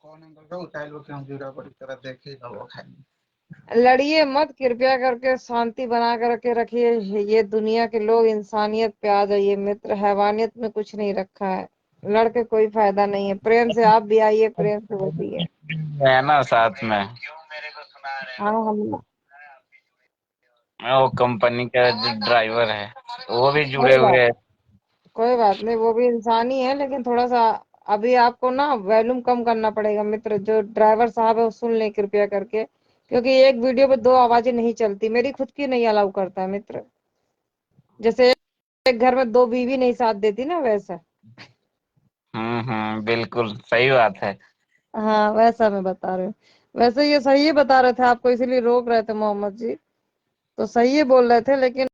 कौन एंगल का उठाए लो कि हम जीरा बड़ी तरह देखेगा वो खाएंगे। लड़िए मत, कृपया करके शांति बना करके रखिए। ये दुनिया के लोग इंसानियत पे आ जाइए मित्र, हैवानियत में कुछ नहीं रखा है। लड़के कोई फायदा नहीं है, प्रेम से आप भी आइए, प्रेम से वो भी है। है ना साथ में। हाँ हम वो कंपनी का जो ड्राइवर है वो भी जुड़े कोई हुए बात हैं। कोई बात नहीं, वो भी इंसान ही है, लेकिन थोड़ा सा अभी आपको ना वॉल्यूम कम करना पड़ेगा मित्र। जो ड्राइवर साहब है वो सुन लें कृपया करके, क्योंकि एक वीडियो पे दो आवाजें नहीं चलती, मेरी खुद की नहीं अलाउ करता है मित्र। जैसे एक घर में दो बीवी नहीं साथ देती ना, वैसा। बिल्कुल सही बात है। हाँ वैसा मैं बता रही हूँ। वैसे ये सही बता रहे थे आपको, इसीलिए रोक रहे थे मोहम्मद जी, तो सही बोल रहे थे, लेकिन